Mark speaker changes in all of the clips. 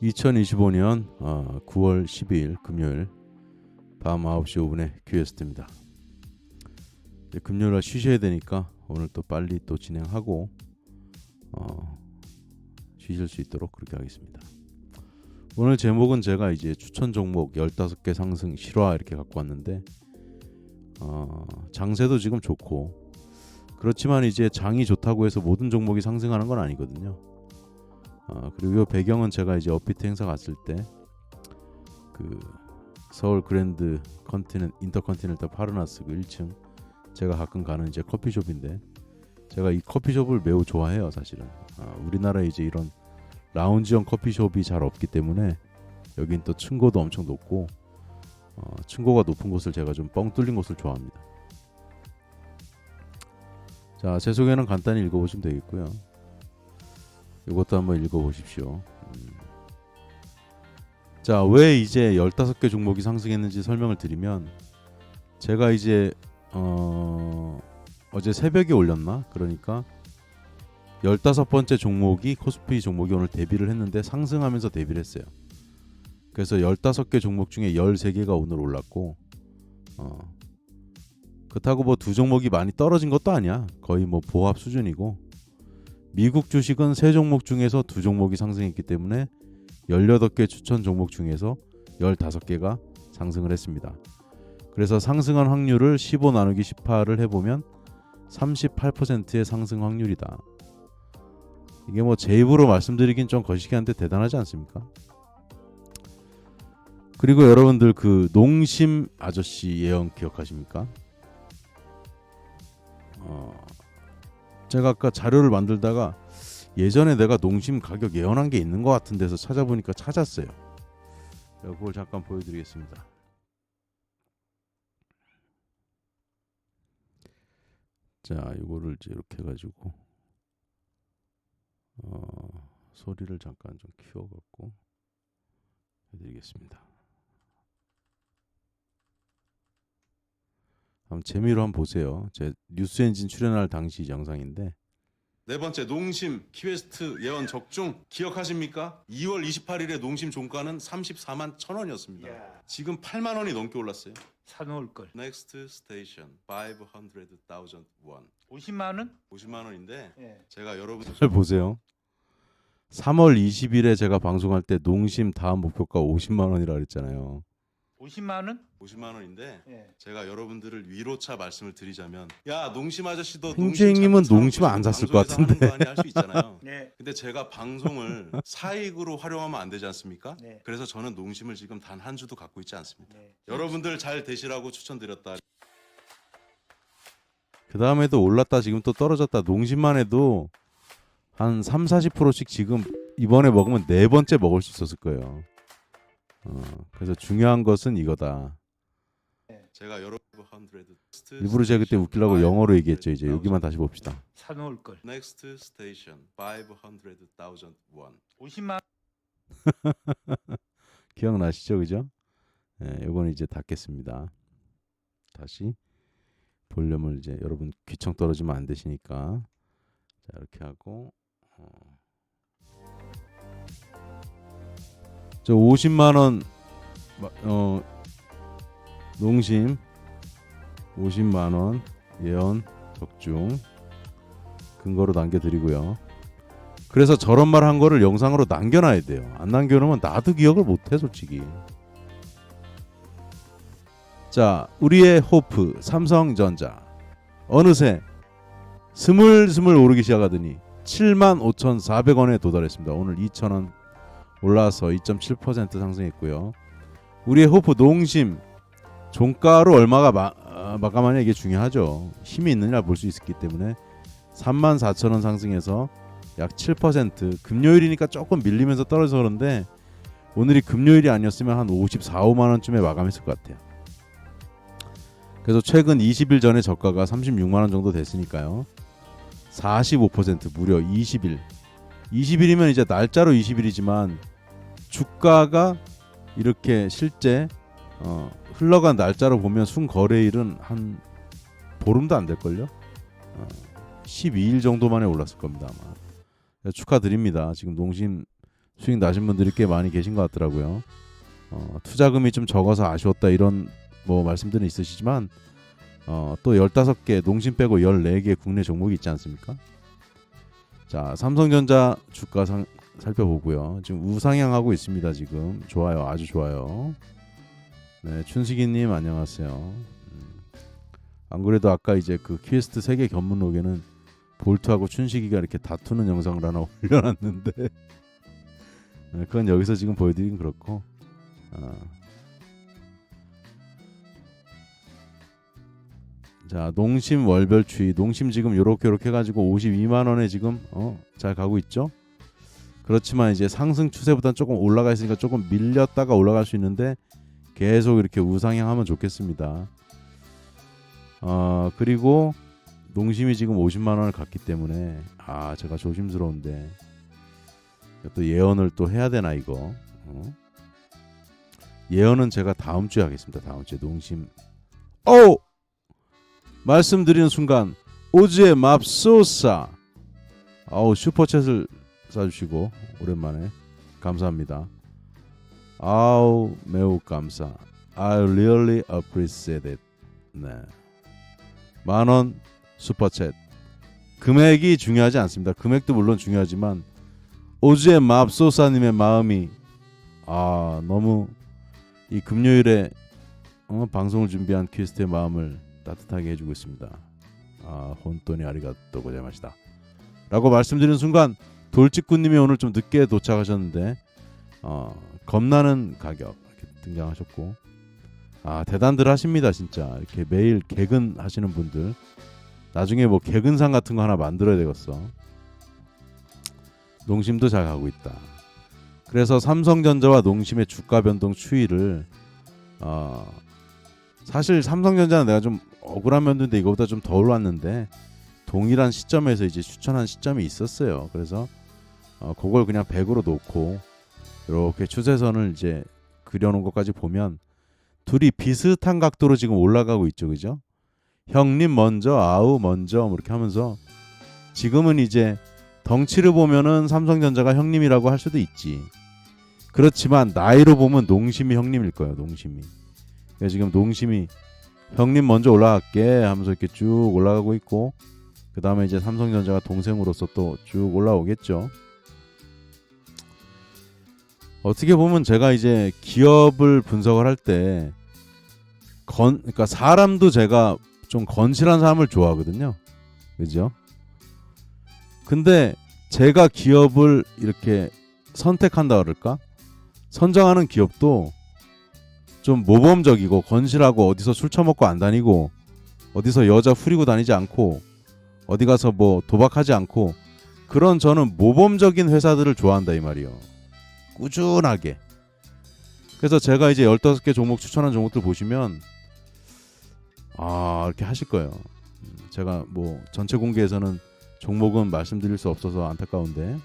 Speaker 1: 2025년 9월 12일 금요일 밤 9시 5분에 큐에스트입니다. 금요일날 쉬셔야 되니까 오늘 또 빨리 또 진행하고 쉬실 수 있도록 그렇게 하겠습니다. 오늘 제목은 제가 이제 추천 종목 15개 상승 실화 이렇게 갖고 왔는데 장세도 지금 좋고 그렇지만 이제 장이 좋다고 해서 모든 종목이 상승하는 건 아니거든요. 그리고 이 배경은 제가 이제 업비트 행사 갔을 때 그 서울 그랜드 인터컨티넨탈 파르나스 그 1층 제가 가끔 가는 이제 커피숍인데 제가 이 커피숍을 매우 좋아해요. 사실은 우리나라에 이제 이런 라운지형 커피숍이 잘 없기 때문에 여긴 또 층고도 엄청 높고 층고가 높은 곳을 제가 좀 뻥 뚫린 곳을 좋아합니다. 자, 제 소개는 간단히 읽어보시면 되겠고요. 이것도 한번 읽어보십시오. 자, 왜 이제 15개 종목이 상승했는지 설명을 드리면 제가 이제 어제 새벽에 올렸나? 그러니까 15번째 종목이 코스피 종목이 오늘 데뷔를 했는데 상승하면서 데뷔를 했어요. 그래서 15개 종목 중에 13개가 오늘 올랐고 그렇다고 뭐 두 종목이 많이 떨어진 것도 아니야. 거의 뭐 보합 수준이고 미국 주식은 3종목 중에서 2종목이 상승했기 때문에 18개 추천 종목 중에서 15개가 상승을 했습니다. 그래서 상승한 확률을 15 나누기 18을 해보면 38%의 상승 확률이다. 이게 뭐 제 입으로 말씀드리긴 좀 거시기 한데 대단하지 않습니까? 그리고 여러분들 그 농심 아저씨 예언 기억하십니까? 제가 아까 자료를 만들다가 예전에 내가 농심 가격 예언한 게 있는 것 같은 데서 찾아보니까 찾았어요. 제가 그걸 잠깐 보여드리겠습니다. 자, 이거를 이제 이렇게 해가지고 소리를 잠깐 좀 키워갖고 해드리겠습니다. 한번 재미로 한번 보세요. 제 뉴스엔진 출연할 당시 영상인데
Speaker 2: 네 번째 농심 키웨스트 예언 적중 기억하십니까? 2월 28일에 농심 종가는 34만 1,000원이었습니다. 지금 8만 원이 넘게 올랐어요.
Speaker 3: 사놓을 걸.
Speaker 2: Next station 500,000 won.
Speaker 3: 50만 원?
Speaker 2: 50만 원인데
Speaker 3: 예.
Speaker 2: 제가 여러분들
Speaker 1: 잘 보세요. 3월 20일에 제가 방송할 때 농심 다음 목표가 50만 원이라 그랬잖아요.
Speaker 3: 50만 원?
Speaker 2: 50만 원인데
Speaker 3: 예.
Speaker 2: 제가 여러분들을 위로차 말씀을 드리자면 야 농심 아저씨도
Speaker 1: 행주행님은 농심 안 샀을 것 같은데.
Speaker 2: 할수 있잖아요.
Speaker 3: 네.
Speaker 2: 근데 제가 방송을 사익으로 활용하면 안 되지 않습니까?
Speaker 3: 네.
Speaker 2: 그래서 저는 농심을 지금 단 한 주도 갖고 있지 않습니다.
Speaker 3: 네.
Speaker 2: 여러분들 잘 되시라고 추천드렸다.
Speaker 1: 그 다음에도 올랐다 지금 또 떨어졌다. 농심만 해도 한 30-40%씩 지금 이번에 먹으면 4번째 먹을 수 있었을 거예요. 그래서 중요한 것은 이거다.
Speaker 2: 제가 여러분
Speaker 1: 일부러 제가 그때 웃기려고 영어로 얘기했죠. 이제 여기만 다시 봅시다.
Speaker 3: 사놓을 걸.
Speaker 2: Next station 500,000 won.
Speaker 3: 50만
Speaker 1: 기억나시죠? 그죠? 네, 이거는 이제 닫겠습니다. 다시 볼륨을 이제 여러분 귀청 떨어지면 안 되시니까 자 이렇게 하고 저 50만 원 농심 50만 원 예언 적중 근거로 남겨드리고요. 그래서 저런 말 한 거를 영상으로 남겨놔야 돼요. 안 남겨놓으면 나도 기억을 못해 솔직히. 자, 우리의 호프 삼성전자 어느새 스물스물 오르기 시작하더니 75,400원에 도달했습니다. 오늘 2,000원 올라서 2.7% 상승했고요. 우리의 호프 농심 종가로 얼마가 마감하냐 이게 중요하죠. 힘이 있느냐 볼 수 있기 때문에 34,000원 상승해서 약 7%. 금요일이니까 조금 밀리면서 떨어져서 그런데 오늘이 금요일이 아니었으면 한 54, 5만 원쯤에 마감했을 것 같아요. 그래서 최근 20일 전에 저가가 36만 원 정도 됐으니까요. 45% 무려 20일. 20일이면 이제 날짜로 20일이지만 주가가 이렇게 실제 흘러간 날짜로 보면 순거래일은 한 보름도 안 될걸요. 12일 정도 만에 올랐을 겁니다 아마. 축하드립니다. 지금 농심 수익 나신 분들이 꽤 많이 계신 것 같더라고요. 투자금이 좀 적어서 아쉬웠다 이런 뭐 말씀들은 있으시지만 또 15개 농심 빼고 14개 국내 종목이 있지 않습니까? 자, 삼성전자 주가 살펴보고요. 지금 우상향하고 있습니다. 지금 좋아요, 아주 좋아요. 네, 춘식이님 안녕하세요. 안 그래도 아까 이제 그 퀘스트 세계 견문록에는 볼트하고 춘식이가 이렇게 다투는 영상을 하나 올려놨는데 네, 그건 여기서 지금 보여드리긴 그렇고. 자, 농심 월별 추이. 농심 지금 요렇게 해가지고 52만 원에 지금 잘 가고 있죠. 그렇지만 이제 상승 추세보다는 조금 올라가 있으니까 조금 밀렸다가 올라갈 수 있는데 계속 이렇게 우상향하면 좋겠습니다. 그리고 농심이 지금 50만 원을 갔기 때문에 제가 조심스러운데 또 예언을 또 해야 되나 이거. 예언은 제가 다음 주에 하겠습니다. 다음 주에 농심. 말씀드리는 순간 오즈의 맙소사. 슈퍼챗을 쏴주시고 오랜만에 감사합니다. 매우 감사. I really appreciate it. 네. 10,000원 슈퍼챗. 금액이 중요하지 않습니다. 금액도 물론 중요하지만 오즈의 맙소사님의 마음이 너무 이 금요일에 방송을 준비한 퀘스트의 마음을 따뜻하게 해주고 있습니다. 혼돈이 아리가또 고자마시다 라고 말씀드리는 순간 돌직구님이 오늘 좀 늦게 도착하셨는데 겁나는 가격 이렇게 등장하셨고 대단들 하십니다. 진짜 이렇게 매일 개근 하시는 분들 나중에 뭐 개근상 같은 거 하나 만들어야 되겠어. 농심도 잘 가고 있다. 그래서 삼성전자와 농심의 주가 변동 추이를 사실 삼성전자는 내가 좀 억울한 면인데 이거보다 좀 더 올랐는데 동일한 시점에서 이제 추천한 시점이 있었어요. 그래서 그걸 그냥 100으로 놓고 이렇게 추세선을 이제 그려놓은 것까지 보면 둘이 비슷한 각도로 지금 올라가고 있죠, 그죠? 형님 먼저, 아우 먼저 뭐 이렇게 하면서 지금은 이제 덩치를 보면은 삼성전자가 형님이라고 할 수도 있지. 그렇지만 나이로 보면 농심이 형님일 거예요, 농심이. 그래서 지금 농심이 형님 먼저 올라갈게 하면서 이렇게 쭉 올라가고 있고 그 다음에 이제 삼성전자가 동생으로서 또 쭉 올라오겠죠. 어떻게 보면 제가 이제 기업을 분석을 할 때 그러니까 사람도 제가 좀 건실한 사람을 좋아하거든요. 그죠? 근데 제가 기업을 이렇게 선택한다 그럴까? 선정하는 기업도 좀 모범적이고 건실하고 어디서 술 처먹고 안 다니고 어디서 여자 후리고 다니지 않고 어디 가서 뭐 도박하지 않고 그런 저는 모범적인 회사들을 좋아한다 이 말이요. 꾸준하게. 그래서 제가 이제 15개 종목 추천한 종목들 보시면 이렇게 하실 거예요. 제가 뭐 전체 공개에서는 종목은 말씀드릴 수 없어서 안타까운데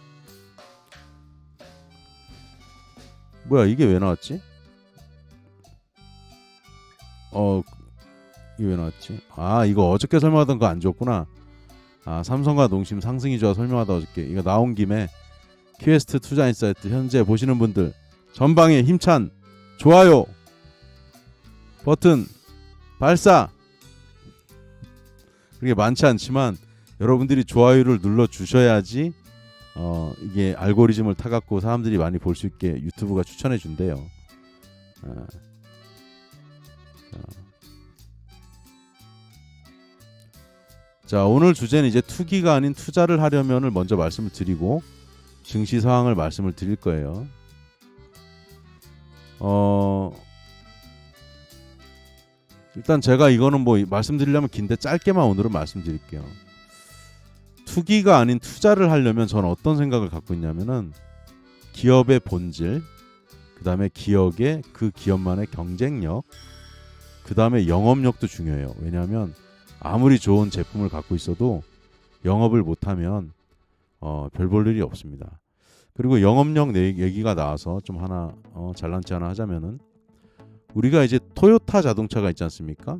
Speaker 1: 뭐야 이게 왜 나왔지? 이게 왜 나왔지? 이거 어저께 설명하던 거 안 줬구나. 삼성과 농심 상승이 좋아 설명하다 어저께 이거 나온 김에 퀘스트 투자인사이트 현재 보시는 분들 전방에 힘찬 좋아요 버튼 발사. 그게 많지 않지만 여러분들이 좋아요를 눌러 주셔야지 이게 알고리즘을 타갖고 사람들이 많이 볼 수 있게 유튜브가 추천해 준대요. 자, 오늘 주제는 이제 투기가 아닌 투자를 하려면을 먼저 말씀을 드리고 증시 상황을 말씀을 드릴 거예요. 일단 제가 이거는 뭐 말씀드리려면 긴데 짧게만 오늘은 말씀드릴게요. 투기가 아닌 투자를 하려면 저는 어떤 생각을 갖고 있냐면은 기업의 본질, 그 다음에 기업의 그 기업만의 경쟁력, 그 다음에 영업력도 중요해요. 왜냐하면 아무리 좋은 제품을 갖고 있어도 영업을 못하면 별 볼 일이 없습니다. 그리고 영업력 얘기가 나와서 좀 하나 잘난체 하나 하자면은 우리가 이제 토요타 자동차가 있지 않습니까?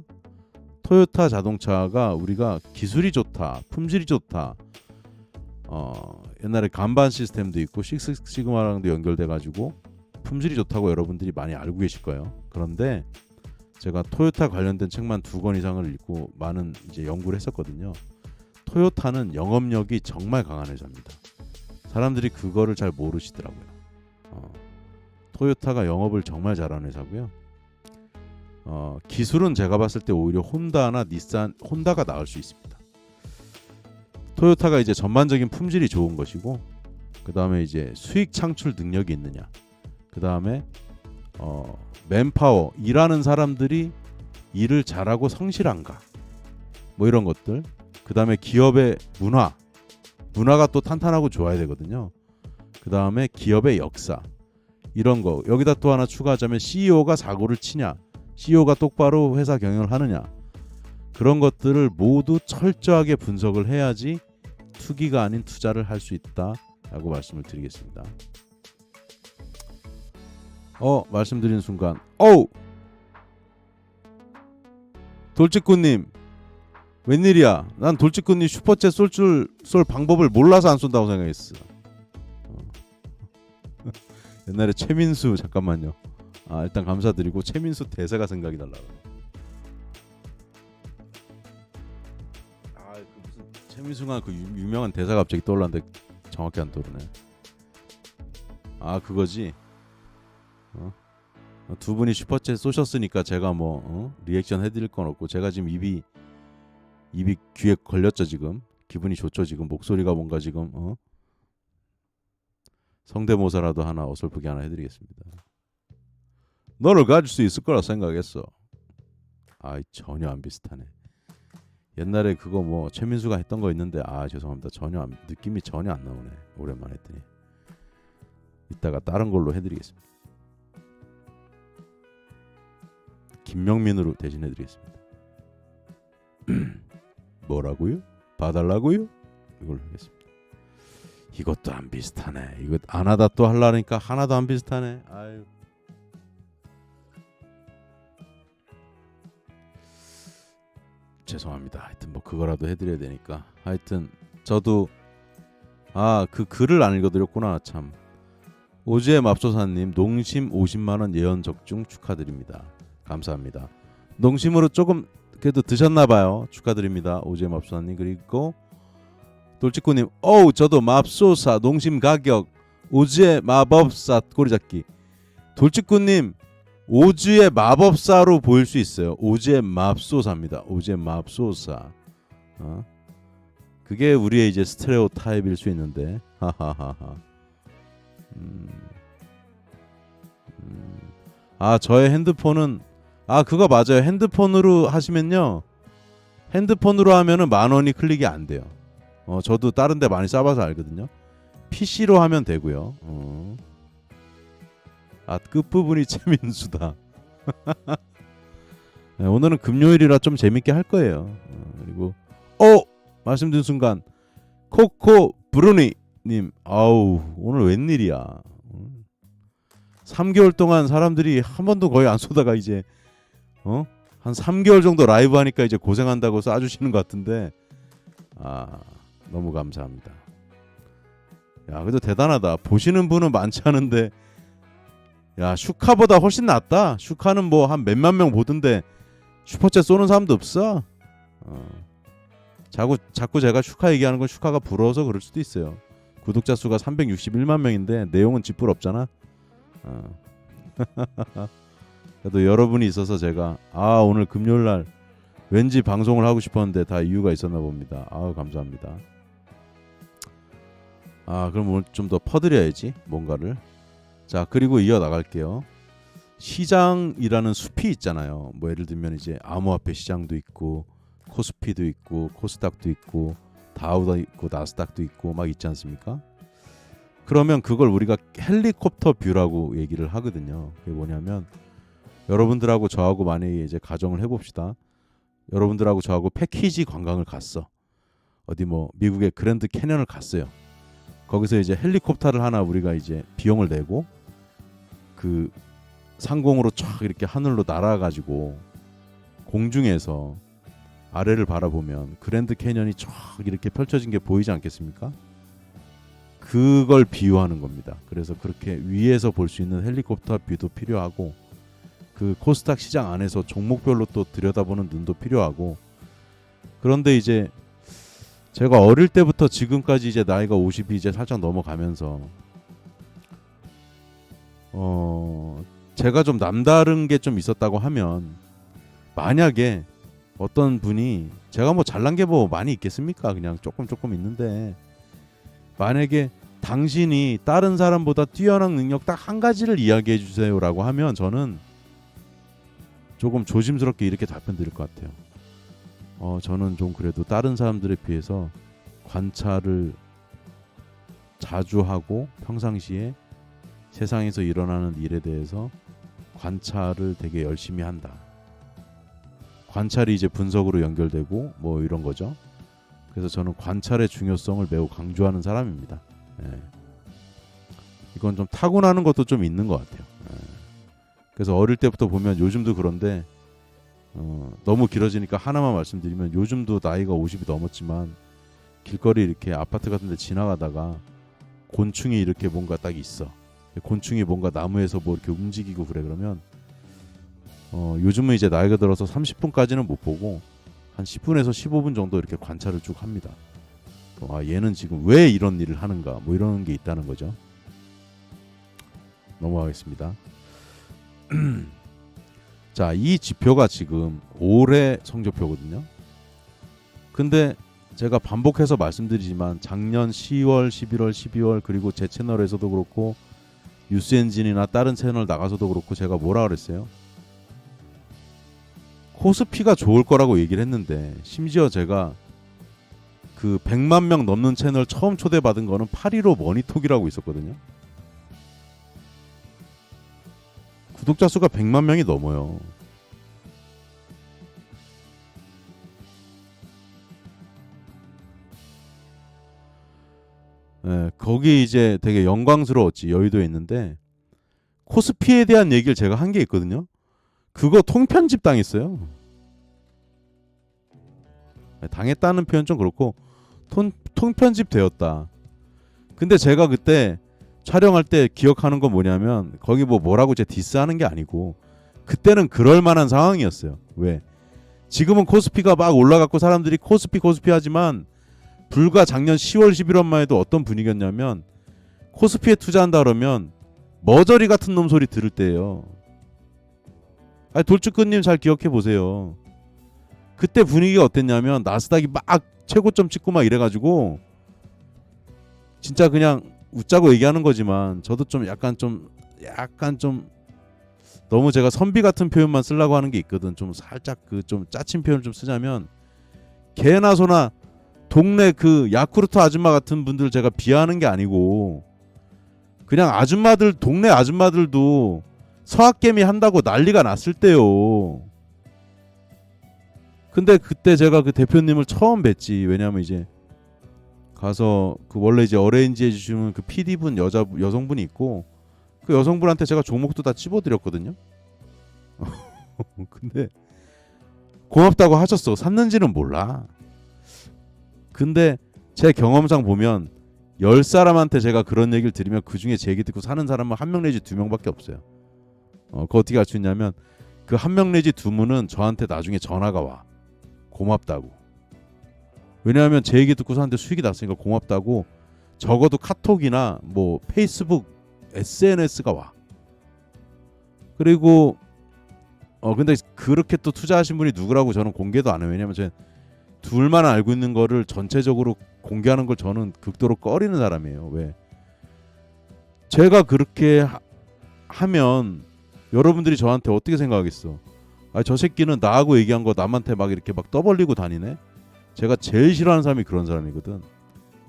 Speaker 1: 토요타 자동차가 우리가 기술이 좋다, 품질이 좋다, 옛날에 간반 시스템도 있고 식스 시그마랑도 연결돼 가지고 품질이 좋다고 여러분들이 많이 알고 계실 거예요. 그런데 제가 토요타 관련된 책만 2권 이상을 읽고 많은 이제 연구를 했었거든요. 토요타는 영업력이 정말 강한 회사입니다. 사람들이 그거를 잘 모르시더라고요. 토요타가 영업을 정말 잘하는 회사고요. 기술은 제가 봤을 때 오히려 혼다나 닛산, 혼다가 나을 수 있습니다. 토요타가 이제 전반적인 품질이 좋은 것이고, 그 다음에 이제 수익 창출 능력이 있느냐, 그 다음에 맨파워, 일하는 사람들이 일을 잘하고 성실한가, 뭐 이런 것들. 그 다음에 기업의 문화가 또 탄탄하고 좋아야 되거든요. 그 다음에 기업의 역사, 이런 거. 여기다 또 하나 추가하자면 CEO가 사고를 치냐, CEO가 똑바로 회사 경영을 하느냐, 그런 것들을 모두 철저하게 분석을 해야지 투기가 아닌 투자를 할 수 있다라고 말씀을 드리겠습니다. 말씀드리는 순간 돌직구님 웬일이야? 난 돌직구님 슈퍼챗 쏠 방법을 몰라서 안 쏜다고 생각했어. 옛날에 최민수, 잠깐만요. 일단 감사드리고 최민수 대사가 생각이 날라. 그 무슨 최민수가 그 유명한 대사 갑자기 떠올랐는데 정확히 안 떠오르네. 그거지. 두 분이 슈퍼챗 쏘셨으니까 제가 뭐 리액션 해드릴 건 없고, 제가 지금 입이 귀에 걸렸죠. 지금 기분이 좋죠. 지금 목소리가 뭔가 지금 성대모사라도 하나 어설프게 하나 해드리겠습니다. 너를 가질 수 있을 거라 생각했어. 전혀 안 비슷하네. 옛날에 그거 뭐 최민수가 했던 거 있는데 죄송합니다. 느낌이 전혀 안 나오네. 오랜만에 했더니. 이따가 다른 걸로 해드리겠습니다. 김명민으로 대신해드리겠습니다. 뭐라고요? 봐달라고요? 이걸로 하겠습니다. 이것도 안 비슷하네. 이거 안 하다 또 하려니까 하나도 안 비슷하네. 아유. 죄송합니다. 하여튼 뭐 그거라도 해드려야 되니까. 하여튼 저도 그 글을 안 읽어드렸구나. 참. 오지의 맙소사님 농심 50만원 예언 적중 축하드립니다. 감사합니다. 농심으로 조금 그래도 드셨나봐요. 축하드립니다. 오지의 맙소사님. 그리고 돌직구님 저도 맙소사 농심 가격 오지의 마법사 꼬리잡기. 돌직구님 오즈의 마법사로 보일 수 있어요. 오즈의 맙소사입니다. 오즈의 맙소사. 그게 우리의 이제 스테레오 타입일 수 있는데. 하하하하. 저의 핸드폰은 그거 맞아요. 핸드폰으로 하시면요. 핸드폰으로 하면은 10,000원이 클릭이 안 돼요. 저도 다른 데 많이 써봐서 알거든요. PC로 하면 되고요. 끝부분이 최민수다. 네, 오늘은 금요일이라 좀 재밌게 할 거예요. 그리고 말씀드린 순간 코코 브루니님 오늘 웬일이야. 3개월 동안 사람들이 한 번도 거의 안 쏘다가 이제 한 3개월 정도 라이브 하니까 이제 고생한다고 쏴주시는 것 같은데 너무 감사합니다. 그래도 대단하다. 보시는 분은 많지 않은데 슈카보다 훨씬 낫다. 슈카는 뭐 한 몇만 명 보던데 슈퍼챗 쏘는 사람도 없어. 자꾸 제가 슈카 얘기하는 건 슈카가 부러워서 그럴 수도 있어요. 구독자 수가 361만 명인데 내용은 쥐뿔 없잖아. 그래도 여러분이 있어서 제가 오늘 금요일날 왠지 방송을 하고 싶었는데 다 이유가 있었나 봅니다. 감사합니다. 그럼 오늘 좀 더 퍼드려야지 뭔가를. 자, 그리고 이어나갈게요. 시장이라는 숲이 있잖아요. 뭐 예를 들면 이제 암호화폐 시장도 있고 코스피도 있고 코스닥도 있고 다우도 있고 나스닥도 있고 막 있지 않습니까? 그러면 그걸 우리가 헬리콥터 뷰라고 얘기를 하거든요. 그게 뭐냐면 여러분들하고 저하고 만약에 이제 가정을 해봅시다. 여러분들하고 저하고 패키지 관광을 갔어. 어디 뭐 미국의 그랜드 캐년을 갔어요. 거기서 이제 헬리콥터를 하나 우리가 이제 비용을 내고 그 상공으로 쫙 이렇게 하늘로 날아가지고 공중에서 아래를 바라보면 그랜드 캐년이 쫙 이렇게 펼쳐진 게 보이지 않겠습니까? 그걸 비유하는 겁니다. 그래서 그렇게 위에서 볼 수 있는 헬리콥터 뷰도 필요하고 그 코스닥 시장 안에서 종목별로 또 들여다보는 눈도 필요하고 그런데 이제 제가 어릴 때부터 지금까지 이제 나이가 50이 이제 살짝 넘어가면서 제가 좀 남다른 게 좀 있었다고 하면 만약에 어떤 분이 제가 뭐 잘난 게 뭐 많이 있겠습니까? 그냥 조금 있는데 만약에 당신이 다른 사람보다 뛰어난 능력 딱 한 가지를 이야기해 주세요라고 하면 저는 조금 조심스럽게 이렇게 답변 드릴 것 같아요. 저는 좀 그래도 다른 사람들에 비해서 관찰을 자주 하고 평상시에 세상에서 일어나는 일에 대해서 관찰을 되게 열심히 한다. 관찰이 이제 분석으로 연결되고 뭐 이런 거죠. 그래서 저는 관찰의 중요성을 매우 강조하는 사람입니다. 예. 이건 좀 타고나는 것도 좀 있는 것 같아요. 예. 그래서 어릴 때부터 보면 요즘도 그런데 너무 길어지니까 하나만 말씀드리면 요즘도 나이가 50이 넘었지만 길거리 이렇게 아파트 같은 데 지나가다가 곤충이 이렇게 뭔가 딱 있어. 곤충이 뭔가 나무에서 뭐 이렇게 움직이고 그래 그러면 요즘은 이제 나이가 들어서 30분까지는 못 보고 한 10분에서 15분 정도 이렇게 관찰을 쭉 합니다. 얘는 지금 왜 이런 일을 하는가 뭐 이런 게 있다는 거죠. 넘어가겠습니다. 자, 이 지표가 지금 올해 성적표거든요. 근데 제가 반복해서 말씀드리지만 작년 10월, 11월, 12월 그리고 제 채널에서도 그렇고 뉴스엔진이나 다른 채널 나가서도 그렇고 제가 뭐라 그랬어요? 코스피가 좋을 거라고 얘기를 했는데 심지어 제가 그 100만 명 넘는 채널 처음 초대받은 거는 8.15 머니톡이라고 있었거든요. 구독자 수가 100만 명이 넘어요. 네, 거기 이제 되게 영광스러웠지. 여의도에 있는데 코스피에 대한 얘기를 제가 한 게 있거든요. 그거 통편집 당했어요. 당했다는 표현 좀 그렇고 통편집 되었다. 근데 제가 그때 촬영할 때 기억하는 건 뭐냐면 거기 뭐라고 제 디스하는 게 아니고 그때는 그럴 만한 상황이었어요. 왜? 지금은 코스피가 막 올라갔고 사람들이 코스피 하지만 불과 작년 10월 11월만 해도 어떤 분위기였냐면 코스피에 투자한다 그러면 머저리 같은 놈 소리 들을 때예요. 아니 돌직구님 잘 기억해 보세요. 그때 분위기가 어땠냐면 나스닥이 막 최고점 찍고 막 이래가지고 진짜 그냥 웃자고 얘기하는 거지만 저도 좀 약간 좀 너무 제가 선비 같은 표현만 쓰려고 하는 게 있거든. 좀 살짝 그 좀 짜친 표현 좀 쓰자면 개나 소나 동네 그 야쿠르트 아줌마 같은 분들 제가 비하하는 게 아니고 그냥 아줌마들 동네 아줌마들도 서학개미 한다고 난리가 났을 때요. 근데 그때 제가 그 대표님을 처음 뵀지. 왜냐면 이제 가서 그 원래 이제 어레인지 해주시는 그 PD분 여성분이 있고 그 여성분한테 제가 종목도 다 찝어드렸거든요. 근데 고맙다고 하셨어. 샀는지는 몰라. 근데 제 경험상 보면 10사람한테 제가 그런 얘기를 드리면 그 중에 제 얘기 듣고 사는 사람은 1명 내지 2명밖에 없어요. 그거 어떻게 알 수 있냐면 그 1명 내지 2분은 저한테 나중에 전화가 와. 고맙다고. 왜냐하면 제 얘기 듣고 사는데 수익이 났으니까 고맙다고 적어도 카톡이나 뭐 페이스북 SNS가 와. 그리고 근데 그렇게 또 투자하신 분이 누구라고 저는 공개도 안 해요. 왜냐면 제 둘만 알고 있는 거를 전체적으로 공개하는 걸 저는 극도로 꺼리는 사람이에요. 왜? 제가 그렇게 하면 여러분들이 저한테 어떻게 생각하겠어? 저 새끼는 나하고 얘기한 거 남한테 막 이렇게 막 떠벌리고 다니네. 제가 제일 싫어하는 사람이 그런 사람이거든.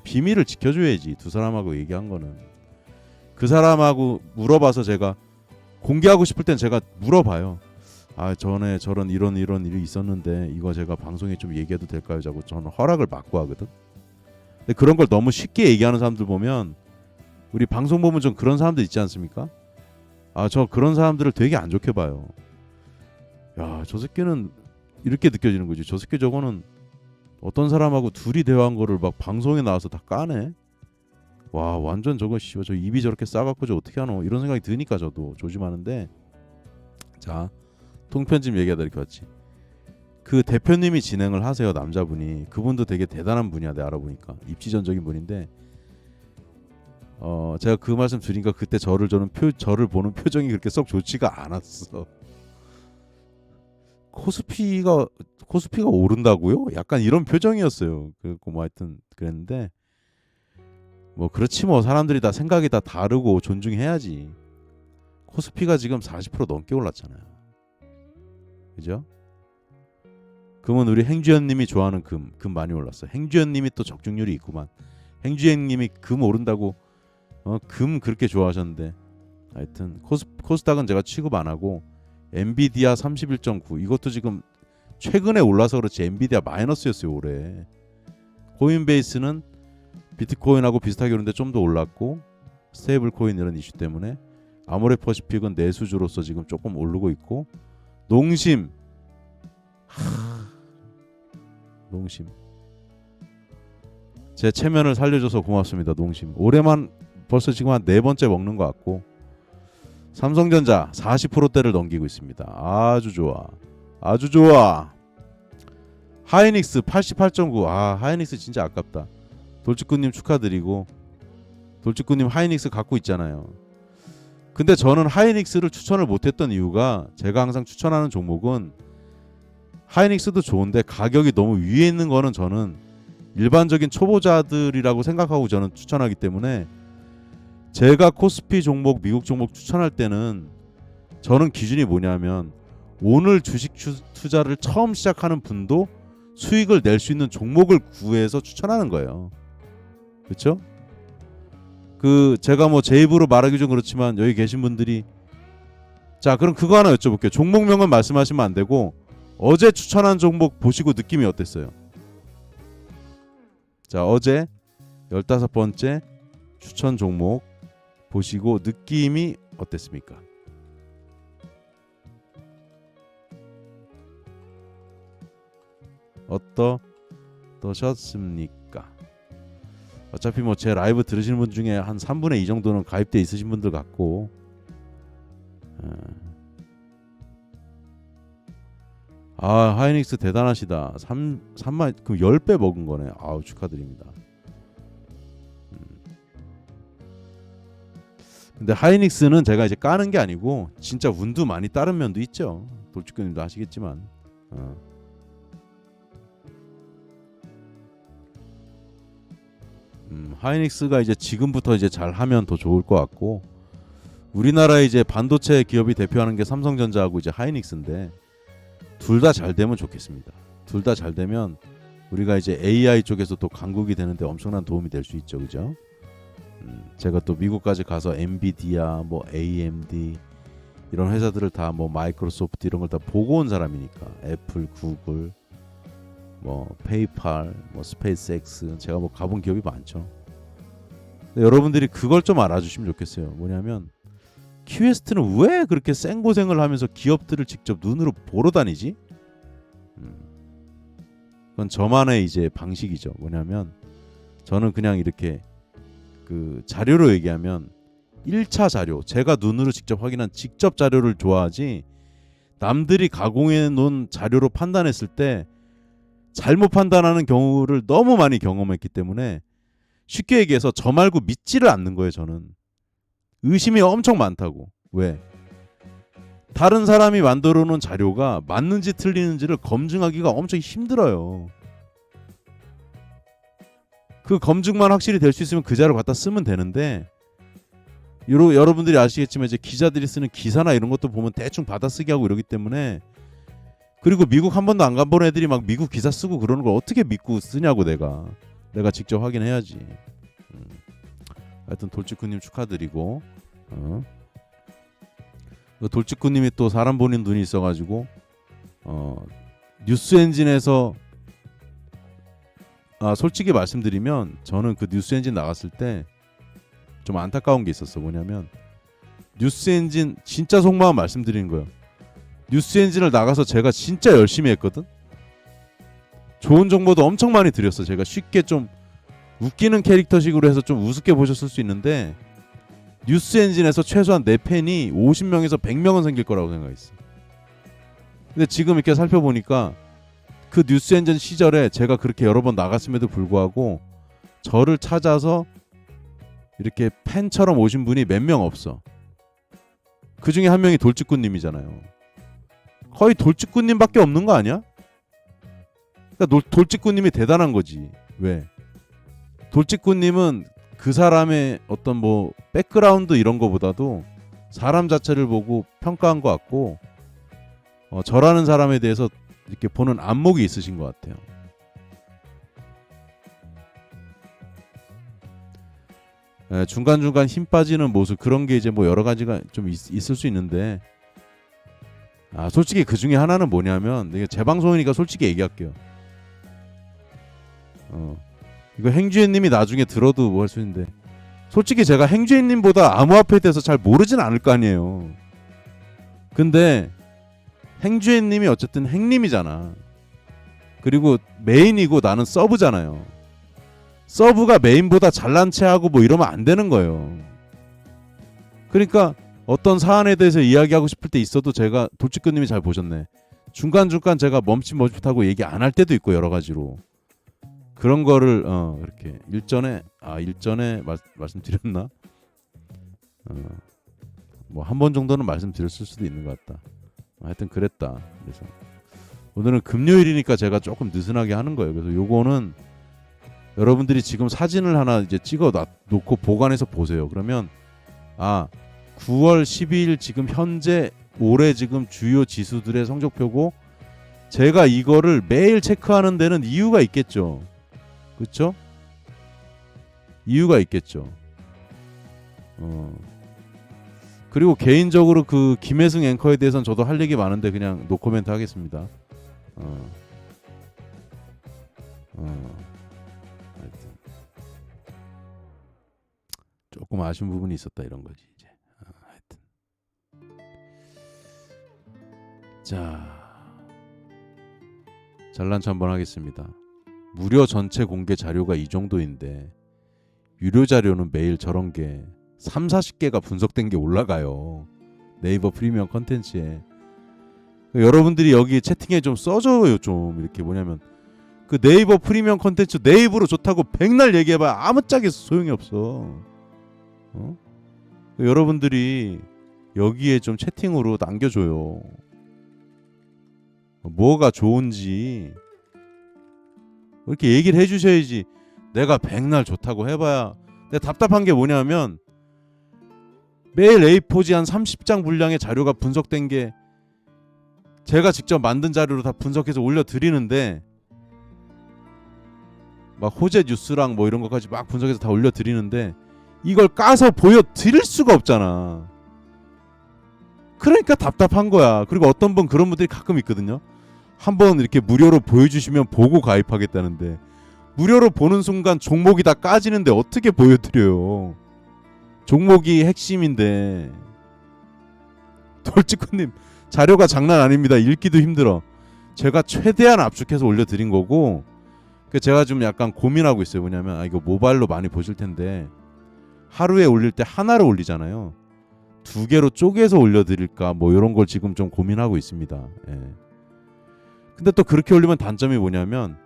Speaker 1: 비밀을 지켜줘야지. 두 사람하고 얘기한 거는 그 사람하고 물어봐서 제가 공개하고 싶을 땐 제가 물어봐요. 전에 저런 이런 일이 있었는데 이거 제가 방송에 좀 얘기해도 될까요? 자고 저는 허락을 받고 하거든. 근데 그런 걸 너무 쉽게 얘기하는 사람들 보면 우리 방송 보면 좀 그런 사람들 있지 않습니까? 저 그런 사람들을 되게 안 좋게 봐요. 야, 저 새끼는 이렇게 느껴지는 거지. 저 새끼 저거는 어떤 사람하고 둘이 대화한 거를 막 방송에 나와서 다 까네. 와 완전 저거 씨발 저 입이 저렇게 싸갖고 저 어떻게 하노 이런 생각이 드니까 저도 조심하는데 자 통편집 얘기하다 이렇게 왔지. 그 대표님이 진행을 하세요 남자분이. 그분도 되게 대단한 분이야 내가 알아보니까 입지전적인 분인데 제가 그 말씀 드리니까 그때 저를 보는 표정이 그렇게 썩 좋지가 않았어. 코스피가 오른다고요? 약간 이런 표정이었어요. 그리고 뭐 하여튼 그랬는데 뭐 그렇지 뭐 사람들이 다 생각이 다 다르고 존중해야지. 코스피가 지금 40% 넘게 올랐잖아요. 그죠? 금은 우리 행주연님이 좋아하는 금 많이 올랐어. 행주연님이 또 적중률이 있구만. 행주연님이 금 오른다고 금 그렇게 좋아하셨는데 하여튼 코스닥은 제가 취급 안 하고 엔비디아 31.9 이것도 지금 최근에 올라서 그렇지 엔비디아 마이너스였어요 올해. 코인베이스는 비트코인하고 비슷하게 오는데 좀 더 올랐고 스테이블 코인 이런 이슈 때문에 아모레퍼시픽은 내수주로서 지금 조금 오르고 있고 농심 농심 제 체면을 살려줘서 고맙습니다. 농심 올해만 벌써 지금 한 4번째 먹는 것 같고 삼성전자 40%대를 넘기고 있습니다. 아주 좋아 아주 좋아. 하이닉스 88.9 하이닉스 진짜 아깝다. 돌직구님 축하드리고 돌직구님 하이닉스 갖고 있잖아요. 근데 저는 하이닉스를 추천을 못했던 이유가 제가 항상 추천하는 종목은 하이닉스도 좋은데 가격이 너무 위에 있는 거는 저는 일반적인 초보자들이라고 생각하고 저는 추천하기 때문에 제가 코스피 종목 미국 종목 추천할 때는 저는 기준이 뭐냐면 오늘 주식 투자를 처음 시작하는 분도 수익을 낼 수 있는 종목을 구해서 추천하는 거예요. 그렇죠? 제가 뭐 제 입으로 말하기 좀 그렇지만 여기 계신 분들이 자 그럼 그거 하나 여쭤볼게요. 종목명은 말씀하시면 안 되고 어제 추천한 종목 보시고 느낌이 어땠어요? 자 어제 15번째 추천 종목 보시고 느낌이 어땠습니까? 어떠셨습니까? 어차피 뭐 제 라이브 들으시는 분 중에 한 3분의 2 정도는 가입돼 있으신 분들 같고 하이닉스 대단하시다. 3만 그럼 10배 먹은 거네. 아우 축하드립니다. 근데 하이닉스는 제가 이제 까는 게 아니고 진짜 운도 많이 따른 면도 있죠. 돌직구님도 아시겠지만 하이닉스가 이제 지금부터 이제 잘 하면 더 좋을 것 같고 우리나라에 이제 반도체 기업이 대표하는 게 삼성전자하고 이제 하이닉스인데 둘 다 잘 되면 좋겠습니다. 둘 다 잘 되면 우리가 이제 AI 쪽에서 또 강국이 되는데 엄청난 도움이 될 수 있죠, 그죠? 제가 또 미국까지 가서 엔비디아, 뭐 AMD 이런 회사들을 다 뭐 마이크로소프트 이런 걸 다 보고 온 사람이니까 애플, 구글, 뭐 페이팔, 뭐 스페이스X 제가 뭐 가본 기업이 많죠. 근데 여러분들이 그걸 좀 알아주시면 좋겠어요. 뭐냐면 키웨스트는 왜 그렇게 생고생을 하면서 기업들을 직접 눈으로 보러 다니지? 그건 저만의 이제 방식이죠. 뭐냐면 저는 그냥 이렇게 그 자료로 얘기하면 1차 자료, 제가 눈으로 직접 확인한 직접 자료를 좋아하지 남들이 가공해 놓은 자료로 판단했을 때 잘못 판단하는 경우를 너무 많이 경험했기 때문에 쉽게 얘기해서 저 말고 믿지를 않는 거예요. 저는 의심이 엄청 많다고. 왜? 다른 사람이 만들어 놓은 자료가 맞는지 틀리는지를 검증하기가 엄청 힘들어요. 그 검증만 확실히 될 수 있으면 그 자료 갖다 쓰면 되는데 여러분들이 아시겠지만 이제 기자들이 쓰는 기사나 이런 것도 보면 대충 받아쓰기 하고 이러기 때문에 그리고 미국 한 번도 안 가본 애들이 막 미국 기사 쓰고 그러는 걸 어떻게 믿고 쓰냐고 내가 직접 확인해야지. 하여튼 돌직구님 축하드리고 돌직구님이 또 사람 보는 눈이 있어가지고 뉴스엔진에서 솔직히 말씀드리면 저는 그 뉴스엔진 나갔을 때 좀 안타까운 게 있었어. 뭐냐면 뉴스엔진 진짜 속마음 말씀드리는 거예요. 뉴스엔진을 나가서 제가 진짜 열심히 했거든. 좋은 정보도 엄청 많이 드렸어. 제가 쉽게 좀 웃기는 캐릭터식으로 해서 좀 우습게 보셨을 수 있는데 뉴스 엔진에서 최소한 내 팬이 50명에서 100명은 생길 거라고 생각했어. 근데 지금 이렇게 살펴보니까 그 뉴스 엔진 시절에 제가 그렇게 여러 번 나갔음에도 불구하고 저를 찾아서 이렇게 팬처럼 오신 분이 몇 명 없어. 그 중에 한 명이 돌직구님이잖아요. 거의 돌직구님밖에 없는 거 아니야? 그러니까 돌직구님이 대단한 거지. 왜? 돌직구님은 그 사람의 어떤 뭐 백그라운드 이런 거보다도 사람 자체를 보고 평가한 것 같고 저라는 사람에 대해서 이렇게 보는 안목이 있으신 것 같아요. 중간중간 힘 빠지는 모습 그런 게 이제 뭐 여러 가지가 좀 있을 수 있는데 솔직히 그 중에 하나는 뭐냐면 이게 제 방송이니까 솔직히 얘기할게요. 이거 행주애님이 나중에 들어도 뭐 할 수 있는데 솔직히 제가 행주애님보다 암호화폐에 대해서 잘 모르진 않을 거 아니에요. 근데 행주애님이 어쨌든 행님이잖아. 그리고 메인이고 나는 서브잖아요. 서브가 메인보다 잘난 체하고 뭐 이러면 안 되는 거예요. 그러니까 어떤 사안에 대해서 이야기하고 싶을 때 있어도 제가 돌직구님이 잘 보셨네. 중간중간 제가 멈칫멈칫하고 얘기 안 할 때도 있고 여러 가지로. 그런 거를 이렇게 일전에 말씀드렸나? 뭐 한 번 정도는 말씀드렸을 수도 있는 것 같다. 하여튼 그랬다. 그래서 오늘은 금요일이니까 제가 조금 느슨하게 하는 거예요. 그래서 요거는 여러분들이 지금 사진을 하나 이제 찍어 놓고 보관해서 보세요. 그러면 9월 12일 지금 현재 올해 지금 주요 지수들의 성적표고 제가 이거를 매일 체크하는 데는 이유가 있겠죠. 그렇죠? 이유가 있겠죠. 그리고 개인적으로 그 김혜승 앵커에 대해서는 저도 할 얘기 많은데 그냥 노코멘트 하겠습니다. 하여튼 조금 아쉬운 부분이 있었다 이런 거지 이제. 하여튼 자, 잘난 체 한번 하겠습니다. 무료 전체 공개 자료가 이 정도인데 유료 자료는 매일 저런 게 30-40개가 분석된 게 올라가요. 네이버 프리미엄 컨텐츠에. 여러분들이 여기 채팅에 좀 써줘요. 좀 이렇게 뭐냐면 그 네이버 프리미엄 컨텐츠 내 입으로 좋다고 백날 얘기해봐야 아무짝에 소용이 없어. 여러분들이 여기에 좀 채팅으로 남겨줘요. 뭐가 좋은지 이렇게 얘기를 해주셔야지. 내가 백날 좋다고 해봐야. 내가 답답한 게 뭐냐면 매일 A4지 한 30장 분량의 자료가 분석된 게 제가 직접 만든 자료로 다 분석해서 올려드리는데 막 호재 뉴스랑 뭐 이런 것까지 막 분석해서 다 올려드리는데 이걸 까서 보여드릴 수가 없잖아. 그러니까 답답한 거야. 그리고 어떤 분 그런 분들이 가끔 있거든요. 한번 이렇게 무료로 보여주시면 보고 가입하겠다는데 무료로 보는 순간 종목이 다 까지는데 어떻게 보여드려요. 종목이 핵심인데. 돌직구님 자료가 장난 아닙니다. 읽기도 힘들어. 제가 최대한 압축해서 올려드린 거고 제가 좀 약간 고민하고 있어요. 뭐냐면 이거 모바일로 많이 보실 텐데 하루에 올릴 때 하나로 올리잖아요. 2개로 쪼개서 올려드릴까 뭐 이런 걸 지금 좀 고민하고 있습니다. 예. 근데 또 그렇게 올리면 단점이 뭐냐면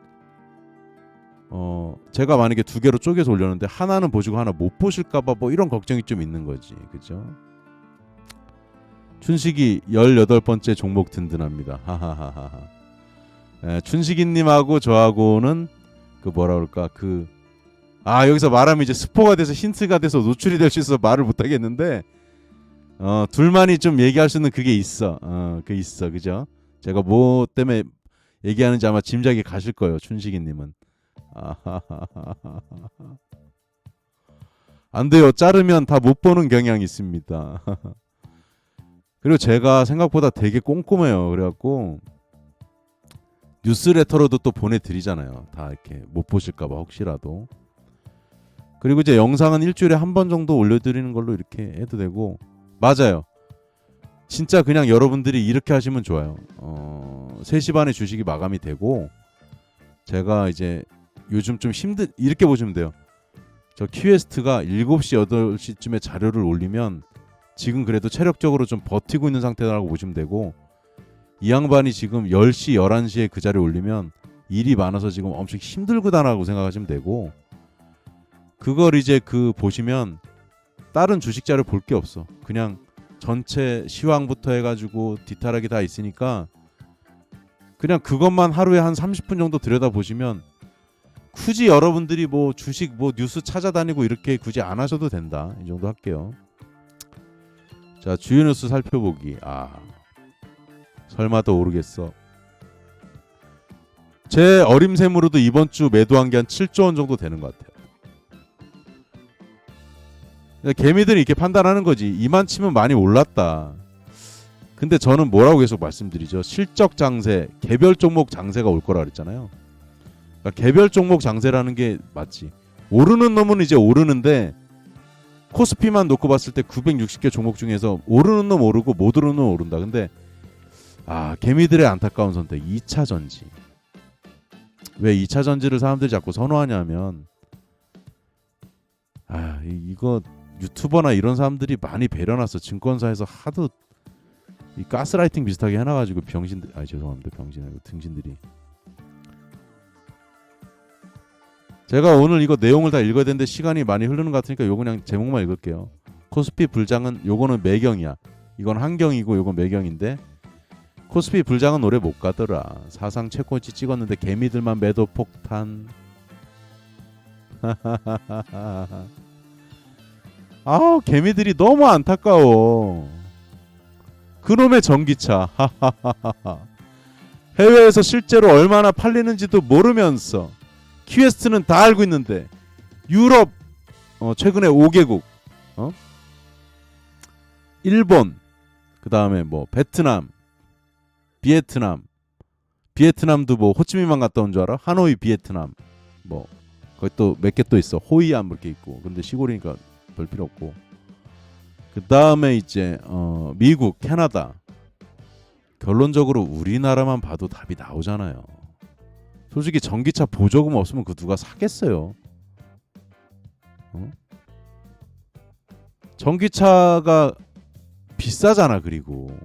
Speaker 1: 제가 만약에 2개로 쪼개서 올렸는데 하나는 보시고 하나 못 보실까봐 뭐 이런 걱정이 좀 있는 거지. 그죠? 춘식이 18번째 종목 든든합니다. 하하하하. 예, 춘식이님하고 저하고는 그 뭐라 그럴까 여기서 말하면 이제 스포가 돼서 힌트가 돼서 노출이 될 수 있어서 말을 못 하겠는데 둘만이 좀 얘기할 수 있는 그게 있어. 그 있어. 그죠? 제가 뭐 때문에 얘기하는지 아마 짐작이 가실 거예요. 춘식이님은. 안 돼요. 자르면 다 못 보는 경향이 있습니다. 그리고 제가 생각보다 되게 꼼꼼해요. 그래갖고 뉴스레터로도 또 보내드리잖아요. 다 이렇게 못 보실까봐 혹시라도. 그리고 이제 영상은 일주일에 한 번 정도 올려드리는 걸로 이렇게 해도 되고. 맞아요. 진짜 그냥 여러분들이 이렇게 하시면 좋아요. 3시 반에 주식이 마감이 되고 제가 이제 요즘 좀 이렇게 보시면 돼요. 저 퀴에스트가 7시 8시쯤에 자료를 올리면 지금 그래도 체력적으로 좀 버티고 있는 상태라고 보시면 되고, 이 양반이 지금 10시 11시에 그 자료 올리면 일이 많아서 지금 엄청 힘들구나라고 생각하시면 되고, 그걸 이제 그 보시면 다른 주식 자료 볼 게 없어. 그냥 전체 시황부터 해가지고 디테일하게 다 있으니까 그냥 그것만 하루에 한 30분 정도 들여다보시면 굳이 여러분들이 뭐 주식 뭐 뉴스 찾아다니고 이렇게 굳이 안 하셔도 된다. 이 정도 할게요. 자, 주요 뉴스 살펴보기. 설마 더 오르겠어. 제 어림셈으로도 이번 주 매도한 게 한 7조 원 정도 되는 것 같아요. 개미들이 이렇게 판단하는 거지. 이만 치면 많이 올랐다. 근데 저는 뭐라고 계속 말씀드리죠. 실적 장세, 개별 종목 장세가 올 거라 그랬잖아요. 그러니까 개별 종목 장세라는 게 맞지. 오르는 놈은 이제 오르는데 코스피만 놓고 봤을 때 960개 종목 중에서 오르는 놈 오르고 못 오르는 놈 오른다. 근데 개미들의 안타까운 선택 2차 전지. 왜 2차 전지를 사람들이 자꾸 선호하냐면 이거 유튜버나 이런 사람들이 많이 배려놨어. 증권사에서 하도 이 가스라이팅 비슷하게 해놔가지고 병신들, 죄송합니다, 병신 아니고 등신들이. 제가 오늘 이거 내용을 다 읽어야 되는데 시간이 많이 흐르는 것 같으니까 요거 그냥 제목만 읽을게요. 코스피 불장은 요거는 매경이야. 이건 한경이고 요건 매경인데, 코스피 불장은 오래 못 가더라. 사상 최고치 찍었는데 개미들만 매도 폭탄. 개미들이 너무 안타까워. 그놈의 전기차. 해외에서 실제로 얼마나 팔리는지도 모르면서 퀴에스트는 다 알고 있는데 유럽 최근에 5개국 일본, 그 다음에 뭐 베트남, 비에트남도 뭐 호치민만 갔다 온 줄 알아? 하노이 비에트남 뭐 거기 또 몇 개 또 있어. 호이안 뭐 이렇게 있고. 근데 시골이니까 별 필요 없고. 그 다음에 이제 미국, 캐나다. 결론적으로 우리나라만 봐도 답이 나오잖아요. 솔직히 전기차 보조금 없으면 그 누가 사겠어요? 전기차가 비싸잖아. 그리고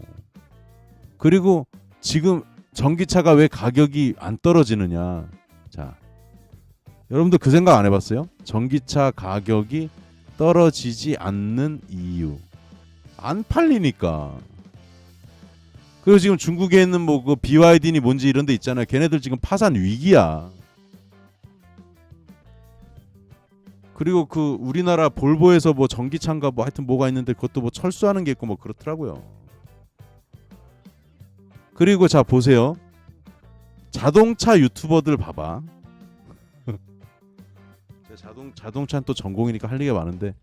Speaker 1: 지금 전기차가 왜 가격이 안 떨어지느냐. 자, 여러분들 그 생각 안 해봤어요? 전기차 가격이 떨어지지 않는 이유. 안 팔리니까. 그리고 지금 중국에 있는 뭐 그 BYD니 뭔지 이런 데 있잖아요. 걔네들 지금 파산 위기야. 그리고 그 우리나라 볼보에서 뭐 전기차인가 뭐 하여튼 뭐가 있는데 그것도 뭐 철수하는 게 있고 뭐 그렇더라고요. 그리고 자 보세요. 자동차 유튜버들 봐봐. 자동차는 또 전공이니까 할 얘기가 많은데,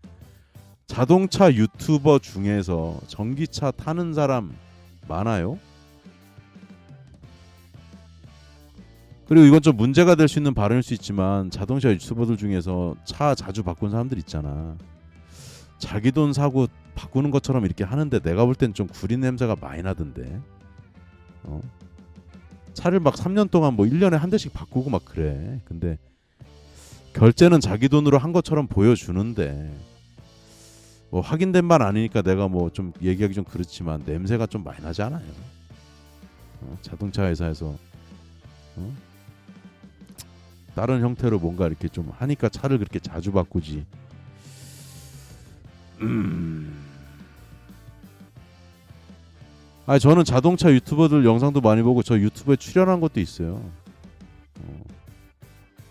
Speaker 1: 자동차 유튜버 중에서 전기차 타는 사람 많아요? 그리고 이건 좀 문제가 될 수 있는 발언일 수 있지만, 자동차 유튜버들 중에서 차 자주 바꾼 사람들 있잖아. 자기 돈 사고 바꾸는 것처럼 이렇게 하는데 내가 볼 땐 좀 구린 냄새가 많이 나던데. 차를 막 3년 동안 뭐 1년에 한 대씩 바꾸고 막 그래. 근데 결제는 자기 돈으로 한 것처럼 보여주는데, 뭐 확인된 바는 아니니까 내가 뭐 좀 얘기하기 좀 그렇지만 냄새가 좀 많이 나지 않아요? 자동차 회사에서 다른 형태로 뭔가 이렇게 좀 하니까 차를 그렇게 자주 바꾸지. 저는 자동차 유튜버들 영상도 많이 보고 저 유튜브에 출연한 것도 있어요.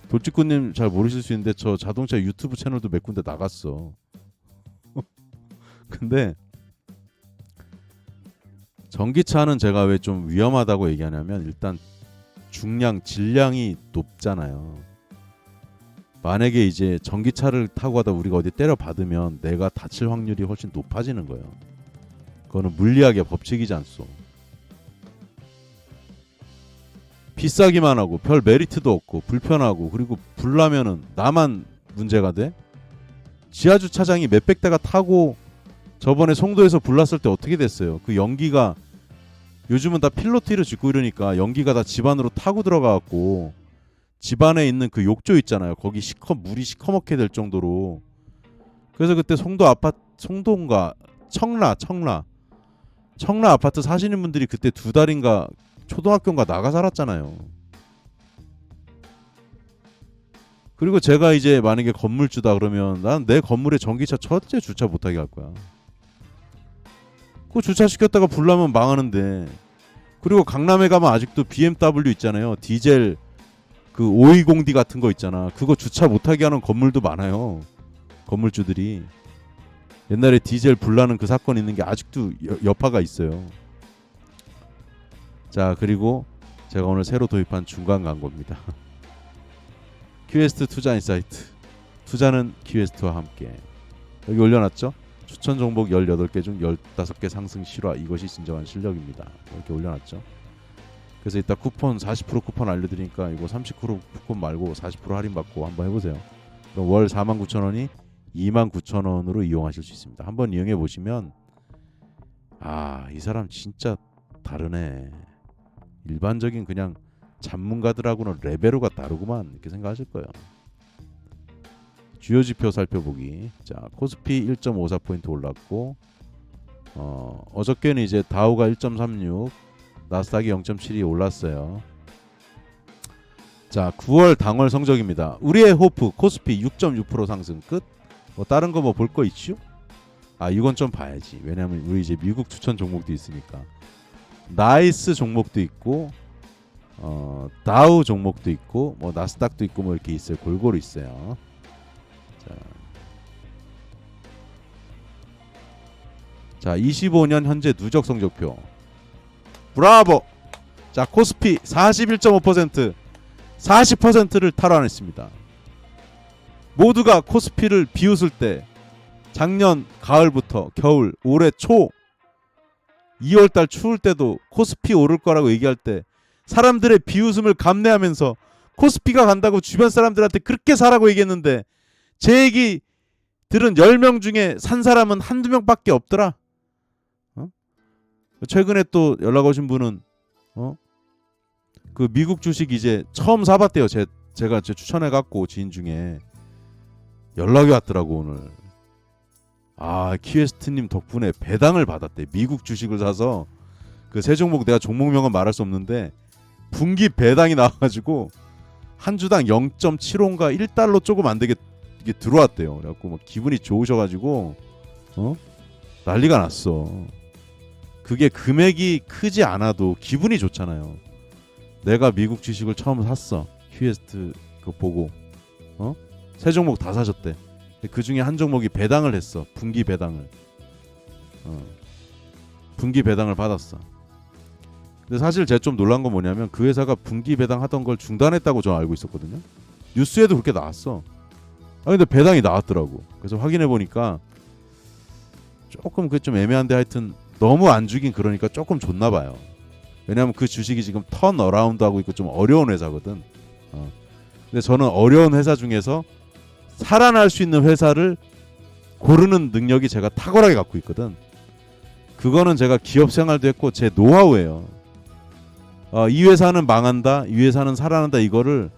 Speaker 1: 돌직구님 잘 모르실 수 있는데 저 자동차 유튜브 채널도 몇 군데 나갔어. 근데 전기차는 제가 왜 좀 위험하다고 얘기하냐면, 일단 중량, 질량이 높잖아요. 만약에 이제 전기차를 타고 가다 우리가 어디 때려 받으면 내가 다칠 확률이 훨씬 높아지는 거예요. 그거는 물리학의 법칙이지 않소. 비싸기만 하고 별 메리트도 없고 불편하고, 그리고 불나면은 나만 문제가 돼? 지하주차장이 몇백 대가 타고 저번에 송도에서 불났을 때 어떻게 됐어요? 그 연기가, 요즘은 다 필로티를 짓고 이러니까 연기가 다 집 안으로 타고 들어가갖고 집안에 있는 그 욕조 있잖아요. 거기 물이 시커멓게 될 정도로. 그래서 그때 송도인가 청라 아파트 사시는 분들이 그때 2달인가 초등학교인가 나가 살았잖아요. 그리고 제가 이제 만약에 건물주다 그러면 난 내 건물에 전기차 절대 주차 못하게 할 거야. 그거 주차시켰다가 불나면 망하는데. 그리고 강남에 가면 아직도 BMW 있잖아요. 디젤 그 520D 같은 거 있잖아. 그거 주차 못하게 하는 건물도 많아요. 건물주들이. 옛날에 디젤 불나는 그 사건 있는 게 아직도 여파가 있어요. 자, 그리고 제가 오늘 새로 도입한 중간 광고입니다. 큐에스트 투자 인사이트. 투자는 큐에스트와 함께. 여기 올려놨죠? 추천 종목 18개 중 15개 상승 실화. 이것이 진정한 실력입니다. 이렇게 올려놨죠. 그래서 이따 쿠폰 40% 쿠폰 알려드리니까 이거 30% 쿠폰 말고 40% 할인받고 한번 해보세요. 그럼 월 49,000원이 29,000원으로 이용하실 수 있습니다. 한번 이용해 보시면 이 사람 진짜 다르네. 일반적인 그냥 전문가들하고는 레벨로가 다르구만 이렇게 생각하실 거예요. 주요 지표 살펴보기. 자, 코스피 1.54포인트 올랐고 어저께는 이제 다우가 1.36, 나스닥이 0.72 올랐어요. 자, 9월 당월 성적입니다. 우리의 호프 코스피 6.6% 상승 끝. 뭐 다른 거 뭐 볼 거 있죠? 이건 좀 봐야지. 왜냐면 우리 이제 미국 추천 종목도 있으니까. 나이스 종목도 있고 다우 종목도 있고 뭐 나스닥도 있고 뭐 이렇게 있어요. 골고루 있어요. 자, 25년 현재 누적 성적표. 브라보. 자, 코스피 41.5%, 40%를 탈환했습니다. 모두가 코스피를 비웃을 때 작년 가을부터 겨울, 올해 초 2월달 추울 때도 코스피 오를 거라고 얘기할 때 사람들의 비웃음을 감내하면서 코스피가 간다고 주변 사람들한테 그렇게 사라고 얘기했는데 제 얘기 들은 10명 중에 산 사람은 한두 명밖에 없더라. 최근에 또 연락 오신 분은 그 미국 주식 이제 처음 사봤대요. 제가 추천해갖고 지인 중에 연락이 왔더라고 오늘. 키웨스트님 덕분에 배당을 받았대. 미국 주식을 사서 그 세 종목 내가 종목명은 말할 수 없는데 분기 배당이 나와가지고 한 주당 0.75인가 1달러 조금 안 되게 이게 들어왔대요. 그래갖고 막 기분이 좋으셔가지고 난리가 났어. 그게 금액이 크지 않아도 기분이 좋잖아요. 내가 미국 주식을 처음 샀어. 큐에스트 그거 보고 세 종목 다 사셨대. 그 중에 한 종목이 배당을 했어. 분기 배당을. 분기 배당을 받았어. 근데 사실 제가 좀 놀란 건 뭐냐면 그 회사가 분기 배당 하던 걸 중단했다고 저는 알고 있었거든요. 뉴스에도 그렇게 나왔어. 근데 배당이 나왔더라고. 그래서 확인해 보니까 조금 그 좀 애매한데 하여튼 너무 안 주긴 그러니까 조금 줬나 봐요. 왜냐하면 그 주식이 지금 턴 어라운드 하고 있고 좀 어려운 회사거든. 근데 저는 어려운 회사 중에서 살아날 수 있는 회사를 고르는 능력이 제가 탁월하게 갖고 있거든. 그거는 제가 기업 생활도 했고 제 노하우예요. 이 회사는 망한다, 이 회사는 살아난다, 이거를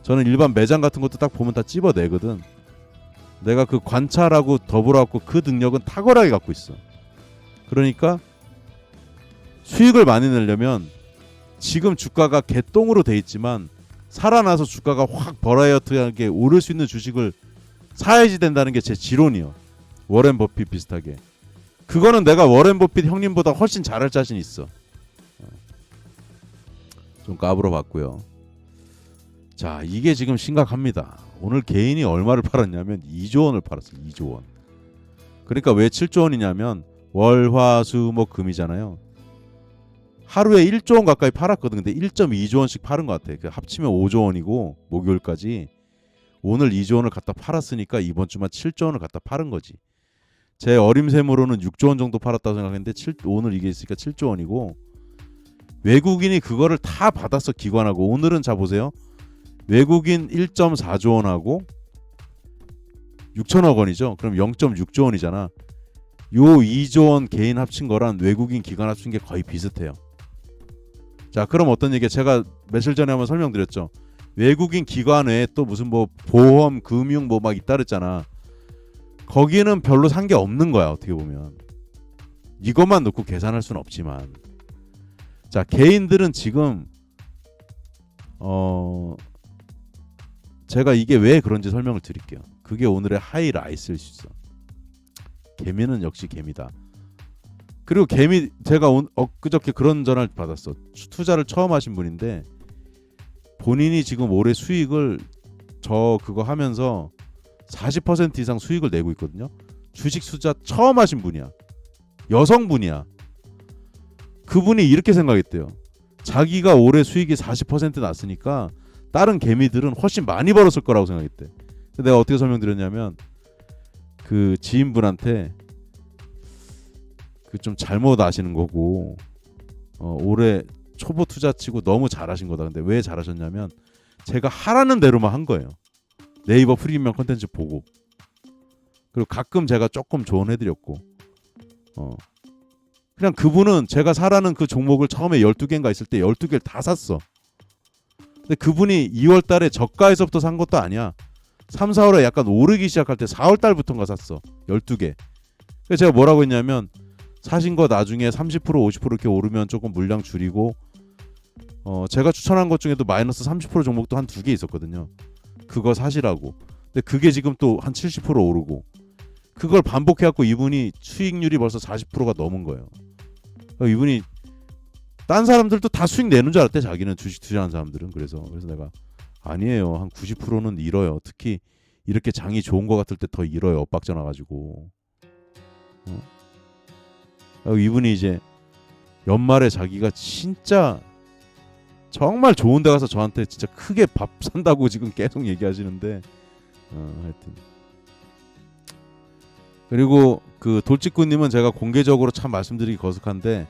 Speaker 1: 저는 일반 매장 같은 것도 딱 보면 다 찝어내거든. 내가 그 관찰하고 더불어갖고 그 능력은 탁월하게 갖고 있어. 그러니까 수익을 많이 내려면 지금 주가가 개똥으로 돼 있지만 살아나서 주가가 확 버라이어티하게 오를 수 있는 주식을 사야지 된다는 게 제 지론이요. 워렌 버핏 비슷하게. 그거는 내가 워렌 버핏 형님보다 훨씬 잘할 자신 있어. 좀 까불어 봤고요. 자, 이게 지금 심각합니다. 오늘 개인이 얼마를 팔았냐면 2조 원을 팔았어요. 2조 원. 그러니까 왜 7조 원이냐면 월, 화, 수, 목, 금이잖아요. 하루에 1조 원 가까이 팔았거든. 근데 1.2조 원씩 팔은 것 같아. 그 합치면 5조 원이고 목요일까지 오늘 2조 원을 갖다 팔았으니까 이번 주만 7조 원을 갖다 팔은 거지. 제 어림셈으로는 6조 원 정도 팔았다고 생각했는데 오늘 이게 있으니까 7조 원이고 외국인이 그거를 다 받았어. 기관하고. 오늘은 자 보세요. 외국인 1.4조 원하고 6천억 원이죠. 그럼 0.6조 원이잖아. 요 2조 원 개인 합친 거랑 외국인 기관 합친 게 거의 비슷해요. 자, 그럼 어떤 얘기야? 제가 며칠 전에 한번 설명드렸죠. 외국인 기관 외에 또 무슨 뭐 보험, 금융 뭐 막 있다 그랬잖아. 거기는 별로 산 게 없는 거야 어떻게 보면. 이것만 놓고 계산할 수는 없지만, 자 개인들은 지금 제가 이게 왜 그런지 설명을 드릴게요. 그게 오늘의 하이라이트일 수 있어. 개미는 역시 개미다. 그리고 개미, 제가 엊그저께 그런 전화를 받았어. 투자를 처음 하신 분인데 본인이 지금 올해 수익을 저 그거 하면서 40% 이상 수익을 내고 있거든요. 주식 투자 처음 하신 분이야. 여성분이야. 그분이 이렇게 생각했대요. 자기가 올해 수익이 40% 났으니까 다른 개미들은 훨씬 많이 벌었을 거라고 생각했대. 내가 어떻게 설명드렸냐면, 그 지인분한테 그 좀 잘못 아시는 거고, 올해 초보 투자치고 너무 잘하신 거다. 근데 왜 잘하셨냐면 제가 하라는 대로만 한 거예요. 네이버 프리미엄 컨텐츠 보고, 그리고 가끔 제가 조금 조언해드렸고, 그냥 그분은 제가 사라는 그 종목을 처음에 12개인가 있을 때 12개를 다 샀어. 근데 그분이 2월 달에 저가에서부터 산 것도 아니야. 3, 4월에 약간 오르기 시작할 때 4월 달부터인가 샀어. 12개. 그래서 제가 뭐라고 했냐면, 사신 거 나중에 30% 50% 이렇게 오르면 조금 물량 줄이고, 제가 추천한 것 중에도 마이너스 30% 종목도 한 2개 있었거든요. 그거 사시라고. 근데 그게 지금 또 한 70% 오르고, 그걸 반복해갖고 이분이 수익률이 벌써 40%가 넘은 거예요. 이분이 딴 사람들도 다 수익 내는 줄 알았대. 자기는 주식 투자하는 사람들은. 그래서 내가 아니에요. 한 90%는 잃어요. 특히 이렇게 장이 좋은 거 같을 때 더 잃어요. 엇박자 나가지고. 이분이 이제 연말에 자기가 진짜 정말 좋은 데 가서 저한테 진짜 크게 밥 산다고 지금 계속 얘기하시는데, 하여튼. 그리고 그 돌직구님은 제가 공개적으로 참 말씀드리기 거숙한데,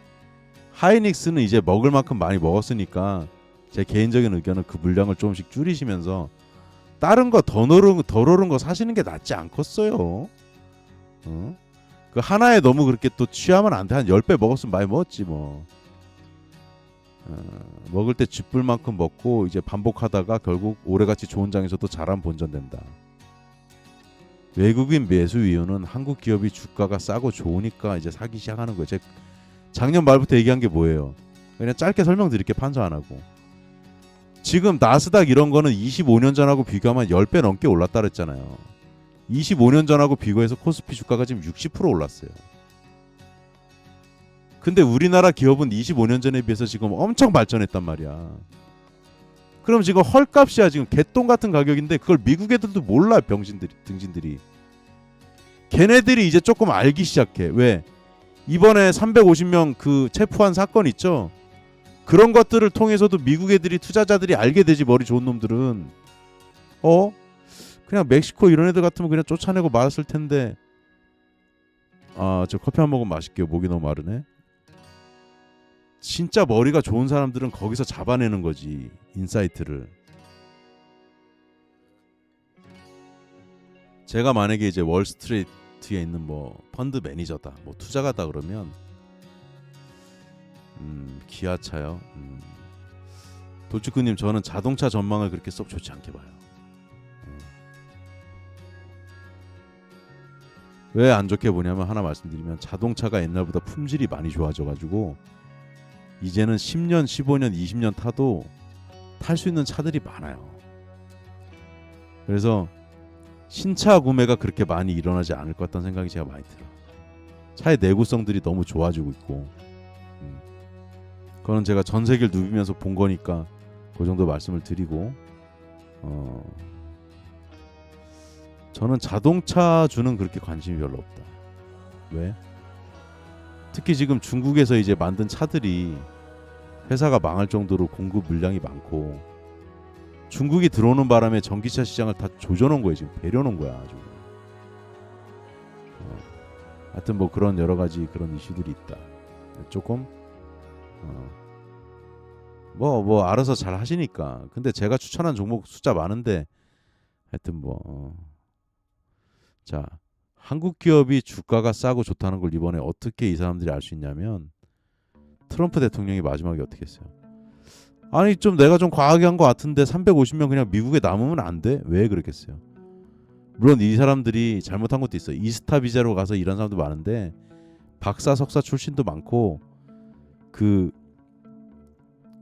Speaker 1: 하이닉스는 이제 먹을 만큼 많이 먹었으니까 제 개인적인 의견은 그 물량을 조금씩 줄이시면서 다른 거 덜 오른 거 사시는 게 낫지 않겠어요? 그 하나에 너무 그렇게 또 취하면 안 돼. 한 10배 먹었으면 많이 먹었지 뭐. 먹을 때 쥐뿔 만큼 먹고 이제 반복하다가 결국 올해같이 좋은 장에서도 잘하면 본전된다. 외국인 매수 이유는 한국 기업이 주가가 싸고 좋으니까 이제 사기 시작하는 거예요. 제가 작년 말부터 얘기한 게 뭐예요? 그냥 짧게 설명드릴게, 판서 안 하고. 지금 나스닥 이런 거는 25년 전하고 비교하면 10배 넘게 올랐다 그랬잖아요. 25년 전하고 비교해서 코스피 주가가 지금 60% 올랐어요. 근데 우리나라 기업은 25년 전에 비해서 지금 엄청 발전했단 말이야. 그럼 지금 헐값이야. 지금 개똥 같은 가격인데 그걸 미국 애들도 몰라. 병신들이, 등신들이. 걔네들이 이제 조금 알기 시작해. 왜? 이번에 350명 그 체포한 사건 있죠? 그런 것들을 통해서도 미국 애들이, 투자자들이 알게 되지. 머리 좋은 놈들은. 그냥 멕시코 이런 애들 같으면 그냥 쫓아내고 말았을 텐데. 저 커피 한 모금 마실게요. 목이 너무 마르네. 진짜 머리가 좋은 사람들은 거기서 잡아내는 거지, 인사이트를. 제가 만약에 이제 월스트리트에 있는 뭐 펀드 매니저다, 뭐 투자가다 그러면 기아차요. 돌직구님, 저는 자동차 전망을 그렇게 썩 좋지 않게 봐요. 왜 안 좋게 보냐면, 하나 말씀드리면, 자동차가 옛날보다 품질이 많이 좋아져가지고 이제는 10년, 15년, 20년 타도 탈 수 있는 차들이 많아요. 그래서 신차 구매가 그렇게 많이 일어나지 않을 것 같다는 생각이 제가 많이 들어요. 차의 내구성들이 너무 좋아지고 있고, 그거는 제가 전 세계를 누비면서 본 거니까 그 정도 말씀을 드리고, 저는 자동차주는 그렇게 관심이 별로 없다. 왜? 특히 지금 중국에서 이제 만든 차들이 회사가 망할 정도로 공급 물량이 많고, 중국이 들어오는 바람에 전기차 시장을 다 조져놓은 거예요. 지금 배려놓은 거야 아주. 하여튼 뭐 그런 여러 가지 그런 이슈들이 있다. 조금 뭐 알아서 잘 하시니까. 근데 제가 추천한 종목 숫자 많은데, 하여튼 자, 한국 기업이 주가가 싸고 좋다는 걸 이번에 어떻게 이 사람들이 알 수 있냐면, 트럼프 대통령이 마지막에 어떻게 했어요? 아니 좀 내가 좀 과하게 한 것 같은데 350명 그냥 미국에 남으면 안 돼? 왜 그랬겠어요? 물론 이 사람들이 잘못한 것도 있어요. 이스타 비자로 가서 일한 사람도 많은데 박사 석사 출신도 많고 그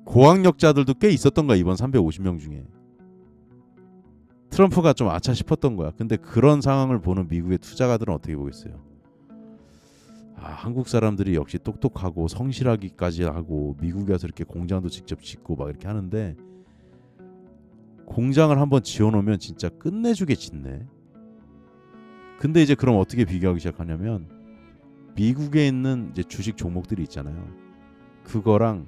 Speaker 1: 고학력자들도 꽤 있었던 거야. 이번 350명 중에. 트럼프가 좀 아차 싶었던 거야. 근데 그런 상황을 보는 미국의 투자가들은 어떻게 보겠어요? 아, 한국 사람들이 역시 똑똑하고 성실하기까지 하고 미국에 와서 이렇게 공장도 직접 짓고 막 이렇게 하는데 공장을 한번 지어놓으면 진짜 끝내주게 짓네. 근데 이제 그럼 어떻게 비교하기 시작하냐면 미국에 있는 이제 주식 종목들이 있잖아요. 그거랑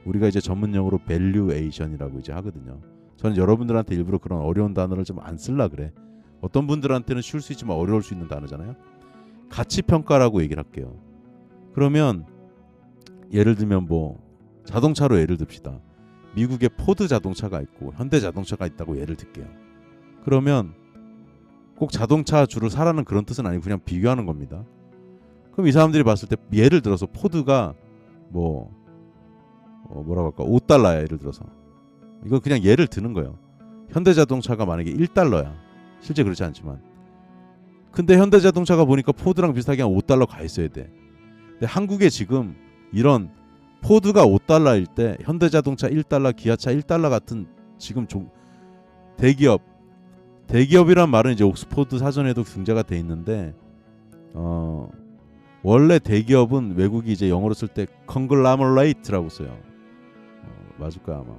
Speaker 1: 우리가 이제 전문용어로 밸류에이션이라고 이제 하거든요. 저는 여러분들한테 일부러 그런 어려운 단어를 좀 안 쓸라 그래. 어떤 분들한테는 쉬울 수 있지만 어려울 수 있는 단어잖아요. 가치 평가라고 얘기를 할게요. 그러면 예를 들면 뭐 자동차로 예를 듭시다. 미국에 포드 자동차가 있고 현대 자동차가 있다고 예를 들게요. 그러면 꼭 자동차 주를 사라는 그런 뜻은 아니고 그냥 비교하는 겁니다. 그럼 이 사람들이 봤을 때 예를 들어서 포드가 뭐라고 할까 5달러야 예를 들어서. 이거 그냥 예를 드는 거예요. 현대 자동차가 만약에 1달러야. 실제 그렇지 않지만. 근데 현대 자동차가 보니까 포드랑 비슷하게 한 5달러 가 있어야 돼. 근데 한국에 지금 이런 포드가 5달러일 때 현대 자동차 1달러, 기아차 1달러 같은 지금 대기업이란 말은 이제 옥스포드 사전에도 등재가 돼 있는데 원래 대기업은 외국이 이제 영어로 쓸 때 conglomerate라고 써요. 맞을 거야 아마.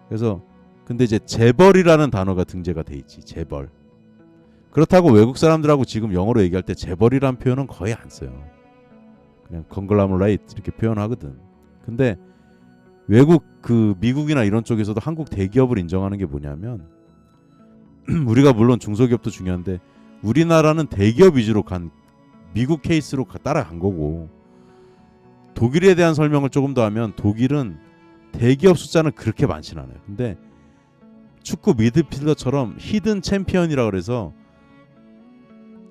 Speaker 1: 그래서 근데 이제 재벌이라는 단어가 등재가 돼 있지. 재벌. 그렇다고 외국 사람들하고 지금 영어로 얘기할 때 재벌이란 표현은 거의 안 써요. 그냥 conglomerate 이렇게 표현하거든. 근데 외국 그 미국이나 이런 쪽에서도 한국 대기업을 인정하는 게 뭐냐면 우리가 물론 중소기업도 중요한데 우리나라는 대기업 위주로 간 미국 케이스로 따라간 거고 독일에 대한 설명을 조금 더 하면 독일은 대기업 숫자는 그렇게 많지는 않아요. 근데 축구 미드필더처럼 히든 챔피언이라고 그래서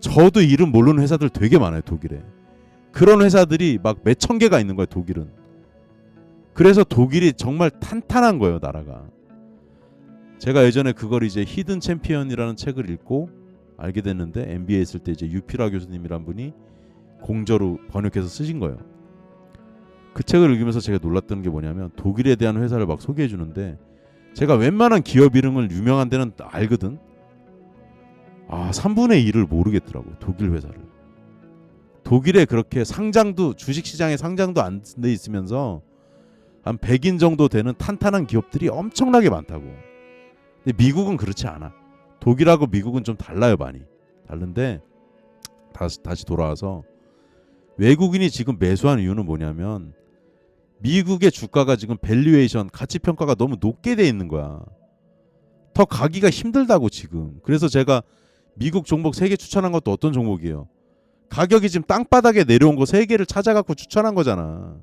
Speaker 1: 저도 이름 모르는 회사들 되게 많아요. 독일에. 그런 회사들이 막 몇천 개가 있는 거예요. 독일은. 그래서 독일이 정말 탄탄한 거예요. 나라가. 제가 예전에 그걸 이제 히든 챔피언이라는 책을 읽고 알게 됐는데 MBA 있을 때 이제 유피라 교수님이란 분이 공저로 번역해서 쓰신 거예요. 그 책을 읽으면서 제가 놀랐던 게 뭐냐면 독일에 대한 회사를 막 소개해 주는데 제가 웬만한 기업 이름을 유명한 데는 알거든. 3분의 1을 모르겠더라고요. 독일 회사를. 독일에 그렇게 상장도 주식시장에 상장도 안 돼 있으면서 한 100인 정도 되는 탄탄한 기업들이 엄청나게 많다고. 근데 미국은 그렇지 않아. 독일하고 미국은 좀 달라요. 많이. 다른데 다시 돌아와서 외국인이 지금 매수한 이유는 뭐냐면 미국의 주가가 지금 밸류에이션 가치평가가 너무 높게 돼 있는 거야. 더 가기가 힘들다고 지금. 그래서 제가 미국 종목 3개 추천한 것도 어떤 종목이에요? 가격이 지금 땅바닥에 내려온 거 3개를 찾아갖고 추천한 거잖아.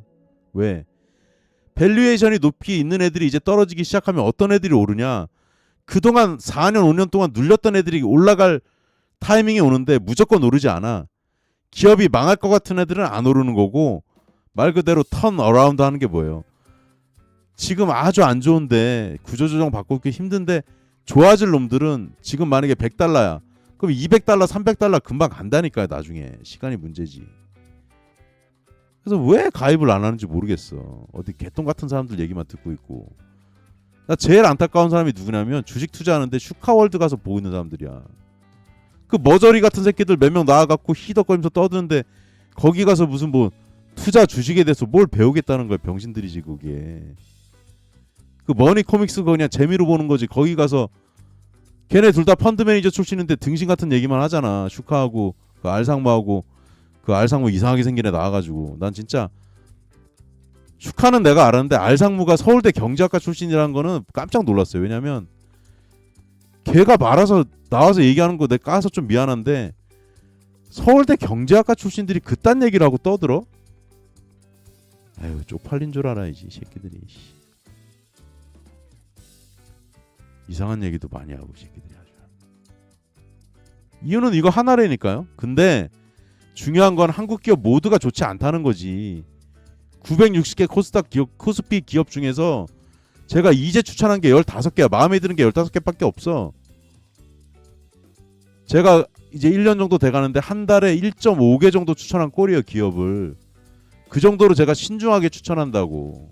Speaker 1: 왜? 밸류에이션이 높이 있는 애들이 이제 떨어지기 시작하면 어떤 애들이 오르냐? 그동안 4년 5년 동안 눌렸던 애들이 올라갈 타이밍이 오는데 무조건 오르지 않아. 기업이 망할 것 같은 애들은 안 오르는 거고 말 그대로 턴 어라운드 하는 게 뭐예요? 지금 아주 안 좋은데 구조조정 바꾸기 힘든데 좋아질 놈들은 지금 만약에 100달러야. 그럼 200달러, 300달러 금방 간다니까요. 나중에. 시간이 문제지. 그래서 왜 가입을 안 하는지 모르겠어. 어디 개똥 같은 사람들 얘기만 듣고 있고. 나 제일 안타까운 사람이 누구냐면 주식 투자하는데 슈카월드 가서 보고 있는 사람들이야. 그 머저리 같은 새끼들 몇 명 나와갖고 히덕거리면서 떠드는데 거기 가서 무슨 뭐 투자 주식에 대해서 뭘 배우겠다는 거야. 병신들이지 그게. 그 머니 코믹스 그거 그냥 재미로 보는 거지. 거기 가서 걔네 둘 다 펀드 매니저 출신인데 등신 같은 얘기만 하잖아. 슈카하고 그 알상무하고 그 알상무 이상하게 생긴 애 나와가지고 난 진짜 슈카는 내가 알았는데 알상무가 서울대 경제학과 출신이라는 거는 깜짝 놀랐어요. 왜냐면 걔가 말아서 나와서 얘기하는 거 내가 까서 좀 미안한데 서울대 경제학과 출신들이 그딴 얘기를 하고 떠들어? 아유 쪽팔린 줄 알아야지 새끼들이. 이상한 얘기도 많이 하고 새끼들이 아주. 이유는 이거 하나라니까요. 근데 중요한 건 한국 기업 모두가 좋지 않다는 거지. 960개 코스닥 기업, 코스피 기업 중에서 제가 이제 추천한 게 15개야. 마음에 드는 게 15개밖에 없어. 제가 이제 1년 정도 돼가는데 한 달에 1.5개 정도 추천한 꼴이에요. 기업을. 그 정도로 제가 신중하게 추천한다고.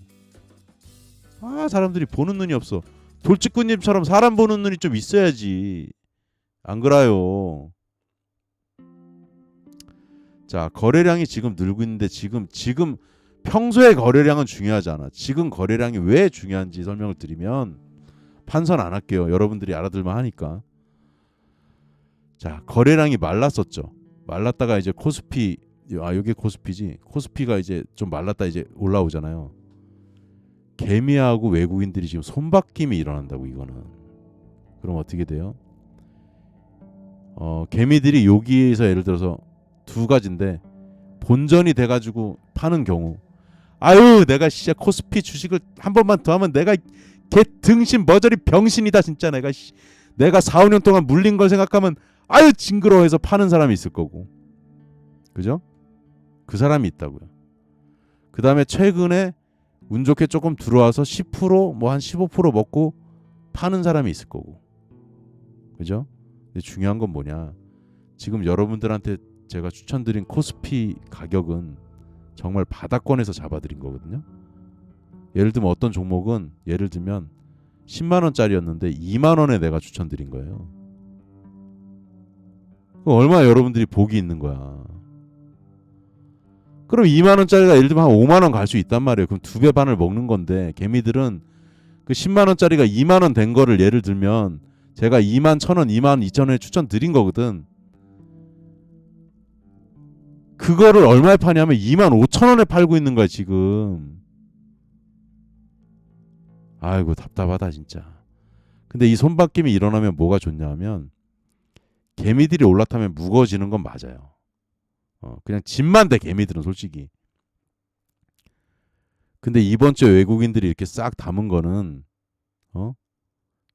Speaker 1: 아, 사람들이 보는 눈이 없어. 돌직구님처럼 사람 보는 눈이 좀 있어야지. 안 그래요? 자, 거래량이 지금 늘고 있는데 지금 평소에 거래량은 중요하지 않아. 지금 거래량이 왜 중요한지 설명을 드리면 판선 안 할게요. 여러분들이 알아들만 하니까. 자, 거래량이 말랐었죠. 말랐다가 이제 코스피, 여기 코스피지. 코스피가 이제 좀 말랐다 이제 올라오잖아요. 개미하고 외국인들이 지금 손바뀜이 일어난다고 이거는. 그럼 어떻게 돼요? 개미들이 여기에서 예를 들어서 두 가지인데 본전이 돼가지고 파는 경우, 아유 내가 진짜 코스피 주식을 한 번만 더 하면 내가 개 등신 머저리 병신이다 진짜 내가 4, 5년 동안 물린 걸 생각하면 아유 징그러워해서 파는 사람이 있을 거고, 그죠? 그 사람이 있다고요. 그 다음에 최근에 운 좋게 조금 들어와서 10% 뭐 한 15% 먹고 파는 사람이 있을 거고, 그죠? 근데 중요한 건 뭐냐, 지금 여러분들한테 제가 추천드린 코스피 가격은 정말 바닥권에서 잡아드린 거거든요. 예를 들면 어떤 종목은 예를 들면 10만 원짜리였는데 2만 원에 내가 추천드린 거예요. 그럼 얼마나 여러분들이 복이 있는 거야. 그럼 2만 원짜리가 예를 들면 한 5만 원 갈 수 있단 말이에요. 그럼 2배 반을 먹는 건데, 개미들은 그 10만 원짜리가 2만 원 된 거를 예를 들면 제가 2만 1,000원, 2만 2,000원에 추천드린 거거든. 그거를 얼마에 파냐면 2만 5천 원에 팔고 있는 거야 지금. 아이고 답답하다 진짜. 근데 이 손바뀜이 일어나면 뭐가 좋냐면 개미들이 올라타면 무거워지는 건 맞아요. 그냥 집만 돼 개미들은 솔직히. 근데 이번 주에 외국인들이 이렇게 싹 담은 거는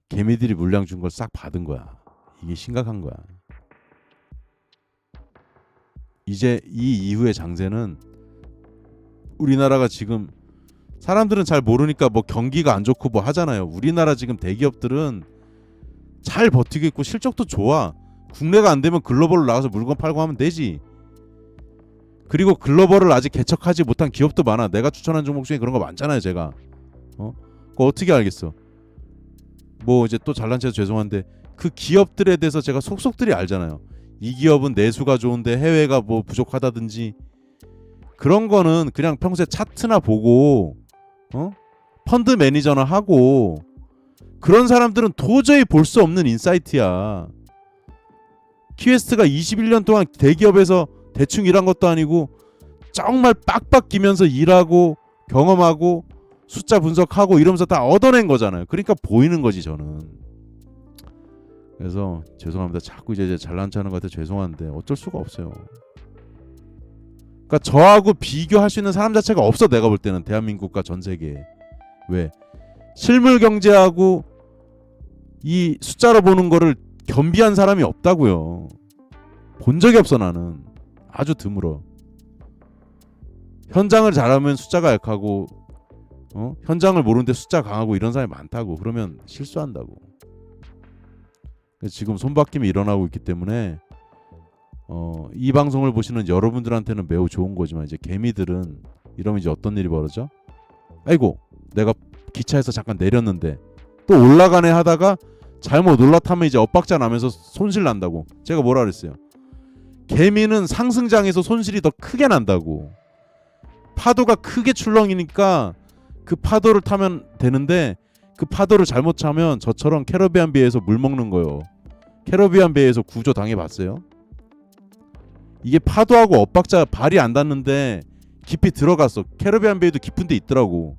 Speaker 1: 개미들이 물량 준 걸 싹 받은 거야. 이게 심각한 거야. 이제 이 이후의 장세는 우리나라가 지금 사람들은 잘 모르니까 뭐 경기가 안 좋고 뭐 하잖아요. 우리나라 지금 대기업들은 잘 버티고 있고 실적도 좋아. 국내가 안 되면 글로벌로 나가서 물건 팔고 하면 되지. 그리고 글로벌을 아직 개척하지 못한 기업도 많아. 내가 추천한 종목 중에 그런 거 많잖아요 제가. 그거 어떻게 알겠어. 뭐 이제 또 잘난 체해서 죄송한데 그 기업들에 대해서 제가 속속들이 알잖아요. 이 기업은 내수가 좋은데 해외가 뭐 부족하다든지 그런 거는 그냥 평소에 차트나 보고 펀드 매니저나 하고, 그런 사람들은 도저히 볼 수 없는 인사이트야. 키웨스트가 21년 동안 대기업에서 대충 일한 것도 아니고 정말 빡빡 끼면서 일하고 경험하고 숫자 분석하고 이러면서 다 얻어낸 거잖아요. 그러니까 보이는 거지 저는. 그래서 죄송합니다. 자꾸 이제 잘난 체 하는 것 같아 죄송한데 어쩔 수가 없어요. 그러니까 저하고 비교할 수 있는 사람 자체가 없어. 내가 볼 때는 대한민국과 전 세계에. 왜? 실물 경제하고 이 숫자로 보는 거를 겸비한 사람이 없다고요. 본 적이 없어 나는. 아주 드물어. 현장을 잘하면 숫자가 약하고 현장을 모르는데 숫자 강하고 이런 사람이 많다고. 그러면 실수한다고. 지금 손바뀜이 일어나고 있기 때문에 이 방송을 보시는 여러분들한테는 매우 좋은 거지만 이제 개미들은 이러면 이제 어떤 일이 벌어져? 아이고 내가 기차에서 잠깐 내렸는데 또 올라가네 하다가 잘못 올라타면 이제 엇박자 나면서 손실 난다고. 제가 뭐라 그랬어요? 개미는 상승장에서 손실이 더 크게 난다고. 파도가 크게 출렁이니까 그 파도를 타면 되는데 그 파도를 잘못 차면 저처럼 캐리비안 베이에서 물 먹는 거요. 캐리비안 베이에서 구조 당해봤어요? 이게 파도하고 엇박자 발이 안 닿는데 깊이 들어갔어. 캐리비안 베이도 깊은 데 있더라고.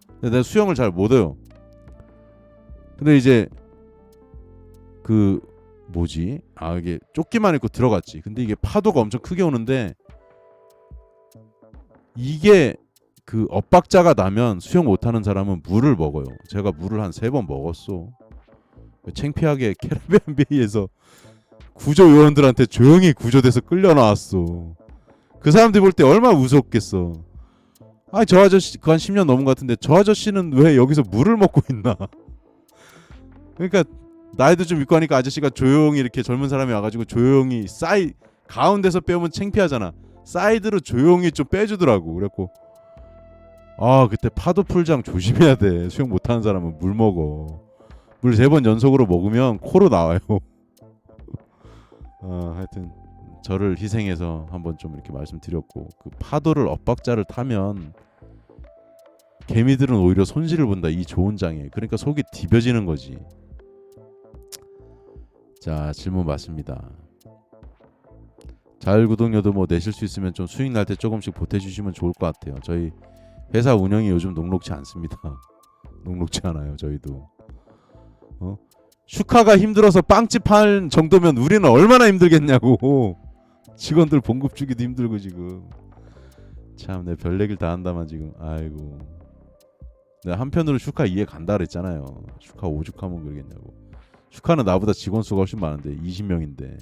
Speaker 1: 근데 내가 수영을 잘 못해요. 근데 이제 그 뭐지? 이게 조끼만 입고 들어갔지. 근데 이게 파도가 엄청 크게 오는데 이게 그 엇박자가 나면 수영 못하는 사람은 물을 먹어요. 제가 물을 한 3번 먹었어. 창피하게 캐리비안 베이에서 구조요원들한테 조용히 구조돼서 끌려 나왔어. 그 사람들이 볼 때 얼마나 무섭겠어. 아니 저 아저씨 그 한 10년 넘은 것 같은데 저 아저씨는 왜 여기서 물을 먹고 있나? 그러니까 나이도 좀 있고 하니까 아저씨가 조용히 이렇게 젊은 사람이 와가지고 조용히 가운데서 빼면 창피하잖아. 사이드로 조용히 좀 빼주더라고. 그래갖고 아 그때 파도 풀장 조심해야 돼. 수영 못하는 사람은 물 먹어. 물 3번 연속으로 먹으면 코로 나와요. 하여튼 저를 희생해서 한번 좀 이렇게 말씀드렸고 그 파도를 엇박자를 타면 개미들은 오히려 손실을 본다. 이 좋은 장에. 그러니까 속이 디벼지는 거지. 자 질문 맞습니다. 자율구독료도 뭐 내실 수 있으면 좀 수익 날 때 조금씩 보태주시면 좋을 것 같아요. 저희 회사 운영이 요즘 녹록지 않습니다. 녹록지 않아요 저희도. 슈카가 힘들어서 빵집 할 정도면 우리는 얼마나 힘들겠냐고. 직원들 봉급 주기도 힘들고 지금. 참 내 별 얘기를 다 한다만 지금. 아이고. 내가 한편으로 슈카 이해 간다 그랬잖아요. 슈카 오죽하면 그러겠냐고. 슈카는 나보다 직원 수가 훨씬 많은데 20명인데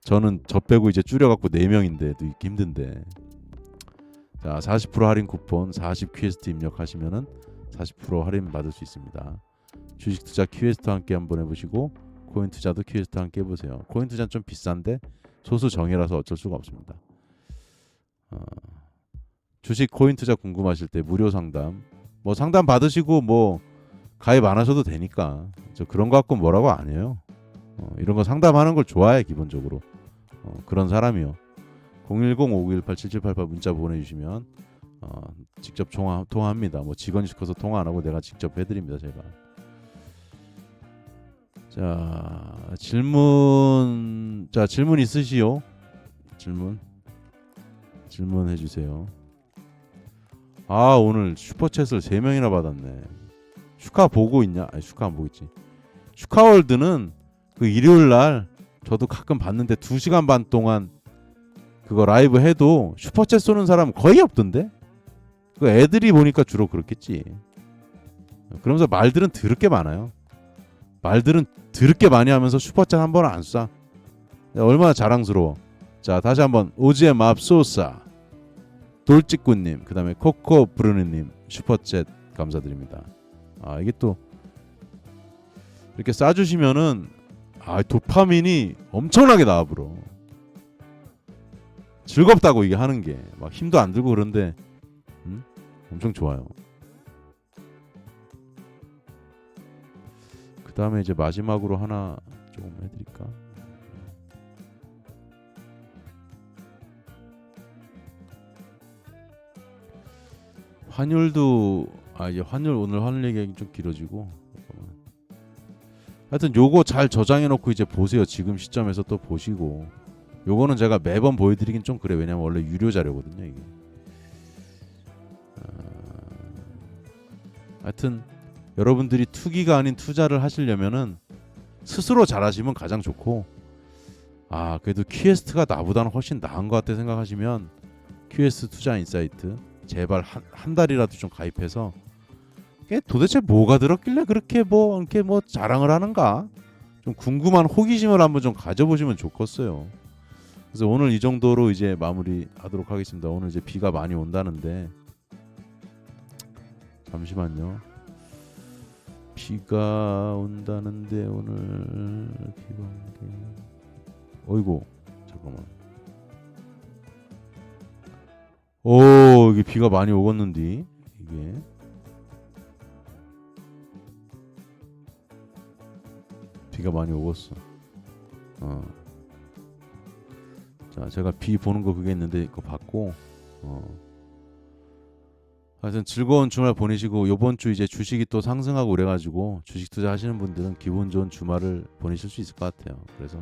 Speaker 1: 저는 저 빼고 이제 줄여갖고 4명인데도 있기 힘든데. 자 40% 할인 쿠폰 40 퀘스트 입력하시면은 40% 할인 받을 수 있습니다. 주식 투자 퀘스트 함께 한번 해보시고 코인 투자도 퀘스트 함께 해보세요. 코인 투자는 좀 비싼데 소수 정예라서 어쩔 수가 없습니다. 주식 코인 투자 궁금하실 때 무료 상담 뭐 상담 받으시고 뭐 가입 안 하셔도 되니까 저 그런 거 갖고 뭐라고 안 해요. 이런 거 상담하는 걸 좋아해 기본적으로. 그런 사람이요. 010-5918-7788 문자 보내주시면 직접 통화합니다. 뭐 직원이 시켜서 통화 안 하고 내가 직접 해드립니다. 제가. 자 질문 있으시요? 질문 해주세요. 아 오늘 슈퍼챗을 3명이나 받았네. 슈카 보고 있냐? 아니 슈카 안 보고 있지. 슈카월드는 그 일요일날 저도 가끔 봤는데 2시간 반 동안 그거 라이브 해도 슈퍼챗 쏘는 사람 거의 없던데? 그 애들이 보니까 주로 그렇겠지. 그러면서 말들은 더럽게 많아요. 말들은 더럽게 많이 하면서 슈퍼챗 한 번은 안 쏴. 얼마나 자랑스러워. 자 다시 한번 오지의 맙소사 돌직구님 그 다음에 코코브루느님 슈퍼챗 감사드립니다. 아 이게 또 이렇게 쏴주시면은 도파민이 엄청나게 나와버려. 즐겁다고 이게 하는 게 막 힘도 안 들고 그런데 엄청 좋아요. 그 다음에 이제 마지막으로 하나 조금 해드릴까? 환율도 이제 오늘 환율 얘기하기 좀 길어지고 하여튼 요거 잘 저장해 놓고 이제 보세요. 지금 시점에서 또 보시고 요거는 제가 매번 보여드리긴 좀 그래. 왜냐면 원래 유료 자료거든요 이게. 하여튼 여러분들이 투기가 아닌 투자를 하시려면은 스스로 잘하시면 가장 좋고 그래도 퀘스트가 나보다는 훨씬 나은 것 같아 생각하시면 퀘스트 투자 인사이트 제발 한 달이라도 좀 가입해서 도대체 뭐가 들었길래 그렇게 뭐 자랑을 하는가 좀 궁금한 호기심을 한번 좀 가져보시면 좋겠어요. 그래서 오늘 이 정도로 이제 마무리하도록 하겠습니다. 오늘 이제 비가 많이 온다는데 잠시만요. 비가 온다는데 오늘 비가 온게 어이구 잠깐만. 이게 비가 많이 오겠는데 이게 비가 많이 오겠어. 자 제가 비 보는 거 그게 있는데 그거 받고 하여튼 즐거운 주말 보내시고 요번 주 이제 주식이 또 상승하고 그래가지고 주식 투자 하시는 분들은 기분 좋은 주말을 보내실 수 있을 것 같아요. 그래서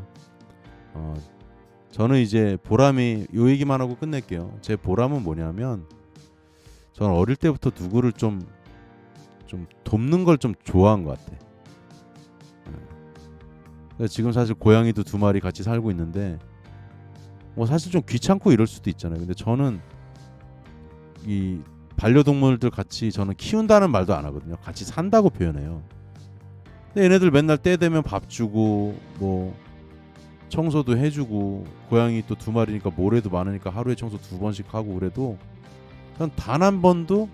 Speaker 1: 저는 이제 보람이 요 얘기만 하고 끝낼게요. 제 보람은 뭐냐면 저는 어릴 때부터 누구를 좀 돕는 걸 좀 좋아한 것 같아. 지금 사실 고양이도 2마리 같이 살고 있는데 뭐 사실 좀 귀찮고 이럴 수도 있잖아요. 근데 저는 이 반려동물들 같이 저는 키운다는 말도 안 하거든요. 같이 산다고 표현해요. 근데 얘네들 맨날 때 되면 밥 주고 뭐 청소도 해주고 고양이 또 2마리니까 모래도 많으니까 하루에 청소 2번씩 하고 그래도 전 단 한 번도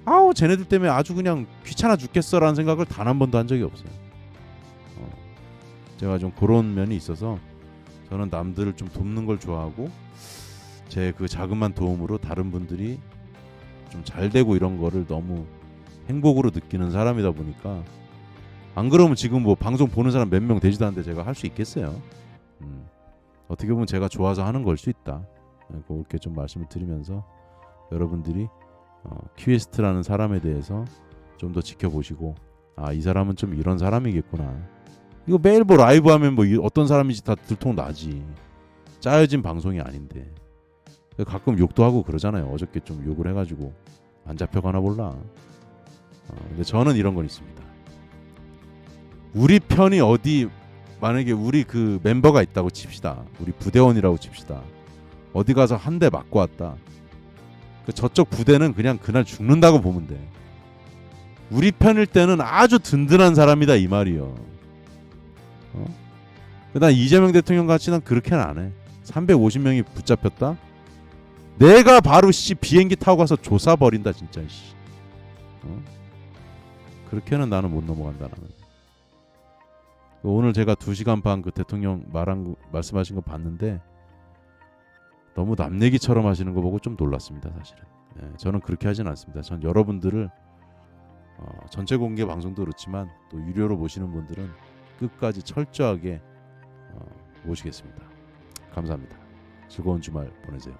Speaker 1: 아우 쟤네들 때문에 아주 그냥 귀찮아 죽겠어라는 생각을 단 한 번도 한 적이 없어요. 제가 좀 그런 면이 있어서 저는 남들을 좀 돕는 걸 좋아하고 제 그 자그마한 도움으로 다른 분들이 좀 잘 되고 이런 거를 너무 행복으로 느끼는 사람이다 보니까 안 그러면 지금 뭐 방송 보는 사람 몇 명 되지도 않는데 제가 할 수 있겠어요. 어떻게 보면 제가 좋아서 하는 걸 수 있다. 그렇게 좀 말씀을 드리면서 여러분들이 퀴에스트라는 사람에 대해서 좀 더 지켜보시고 아, 이 사람은 좀 이런 사람이겠구나. 이거 매일 뭐 라이브 하면 뭐 어떤 사람인지 다 들통나지. 짜여진 방송이 아닌데. 가끔 욕도 하고 그러잖아요. 어저께 좀 욕을 해가지고 안 잡혀가나 몰라. 근데 저는 이런 건 있습니다. 우리 편이 어디 만약에 우리 그 멤버가 있다고 칩시다. 우리 부대원이라고 칩시다. 어디 가서 한 대 맞고 왔다. 저쪽 부대는 그냥 그날 죽는다고 보면 돼. 우리 편일 때는 아주 든든한 사람이다 이 말이요. 난 이재명 대통령 같이 난 그렇게는 안 해. 350명이 붙잡혔다. 내가 바로 비행기 타고 가서 조사 버린다 진짜. 그렇게는 나는 못 넘어간다 나는. 오늘 제가 2시간 반 그 대통령 말씀하신 거 봤는데 너무 남 얘기처럼 하시는 거 보고 좀 놀랐습니다 사실은. 저는 그렇게 하진 않습니다. 전 여러분들을 전체 공개 방송도 그렇지만 또 유료로 보시는 분들은 끝까지 철저하게 모시겠습니다. 감사합니다. 즐거운 주말 보내세요.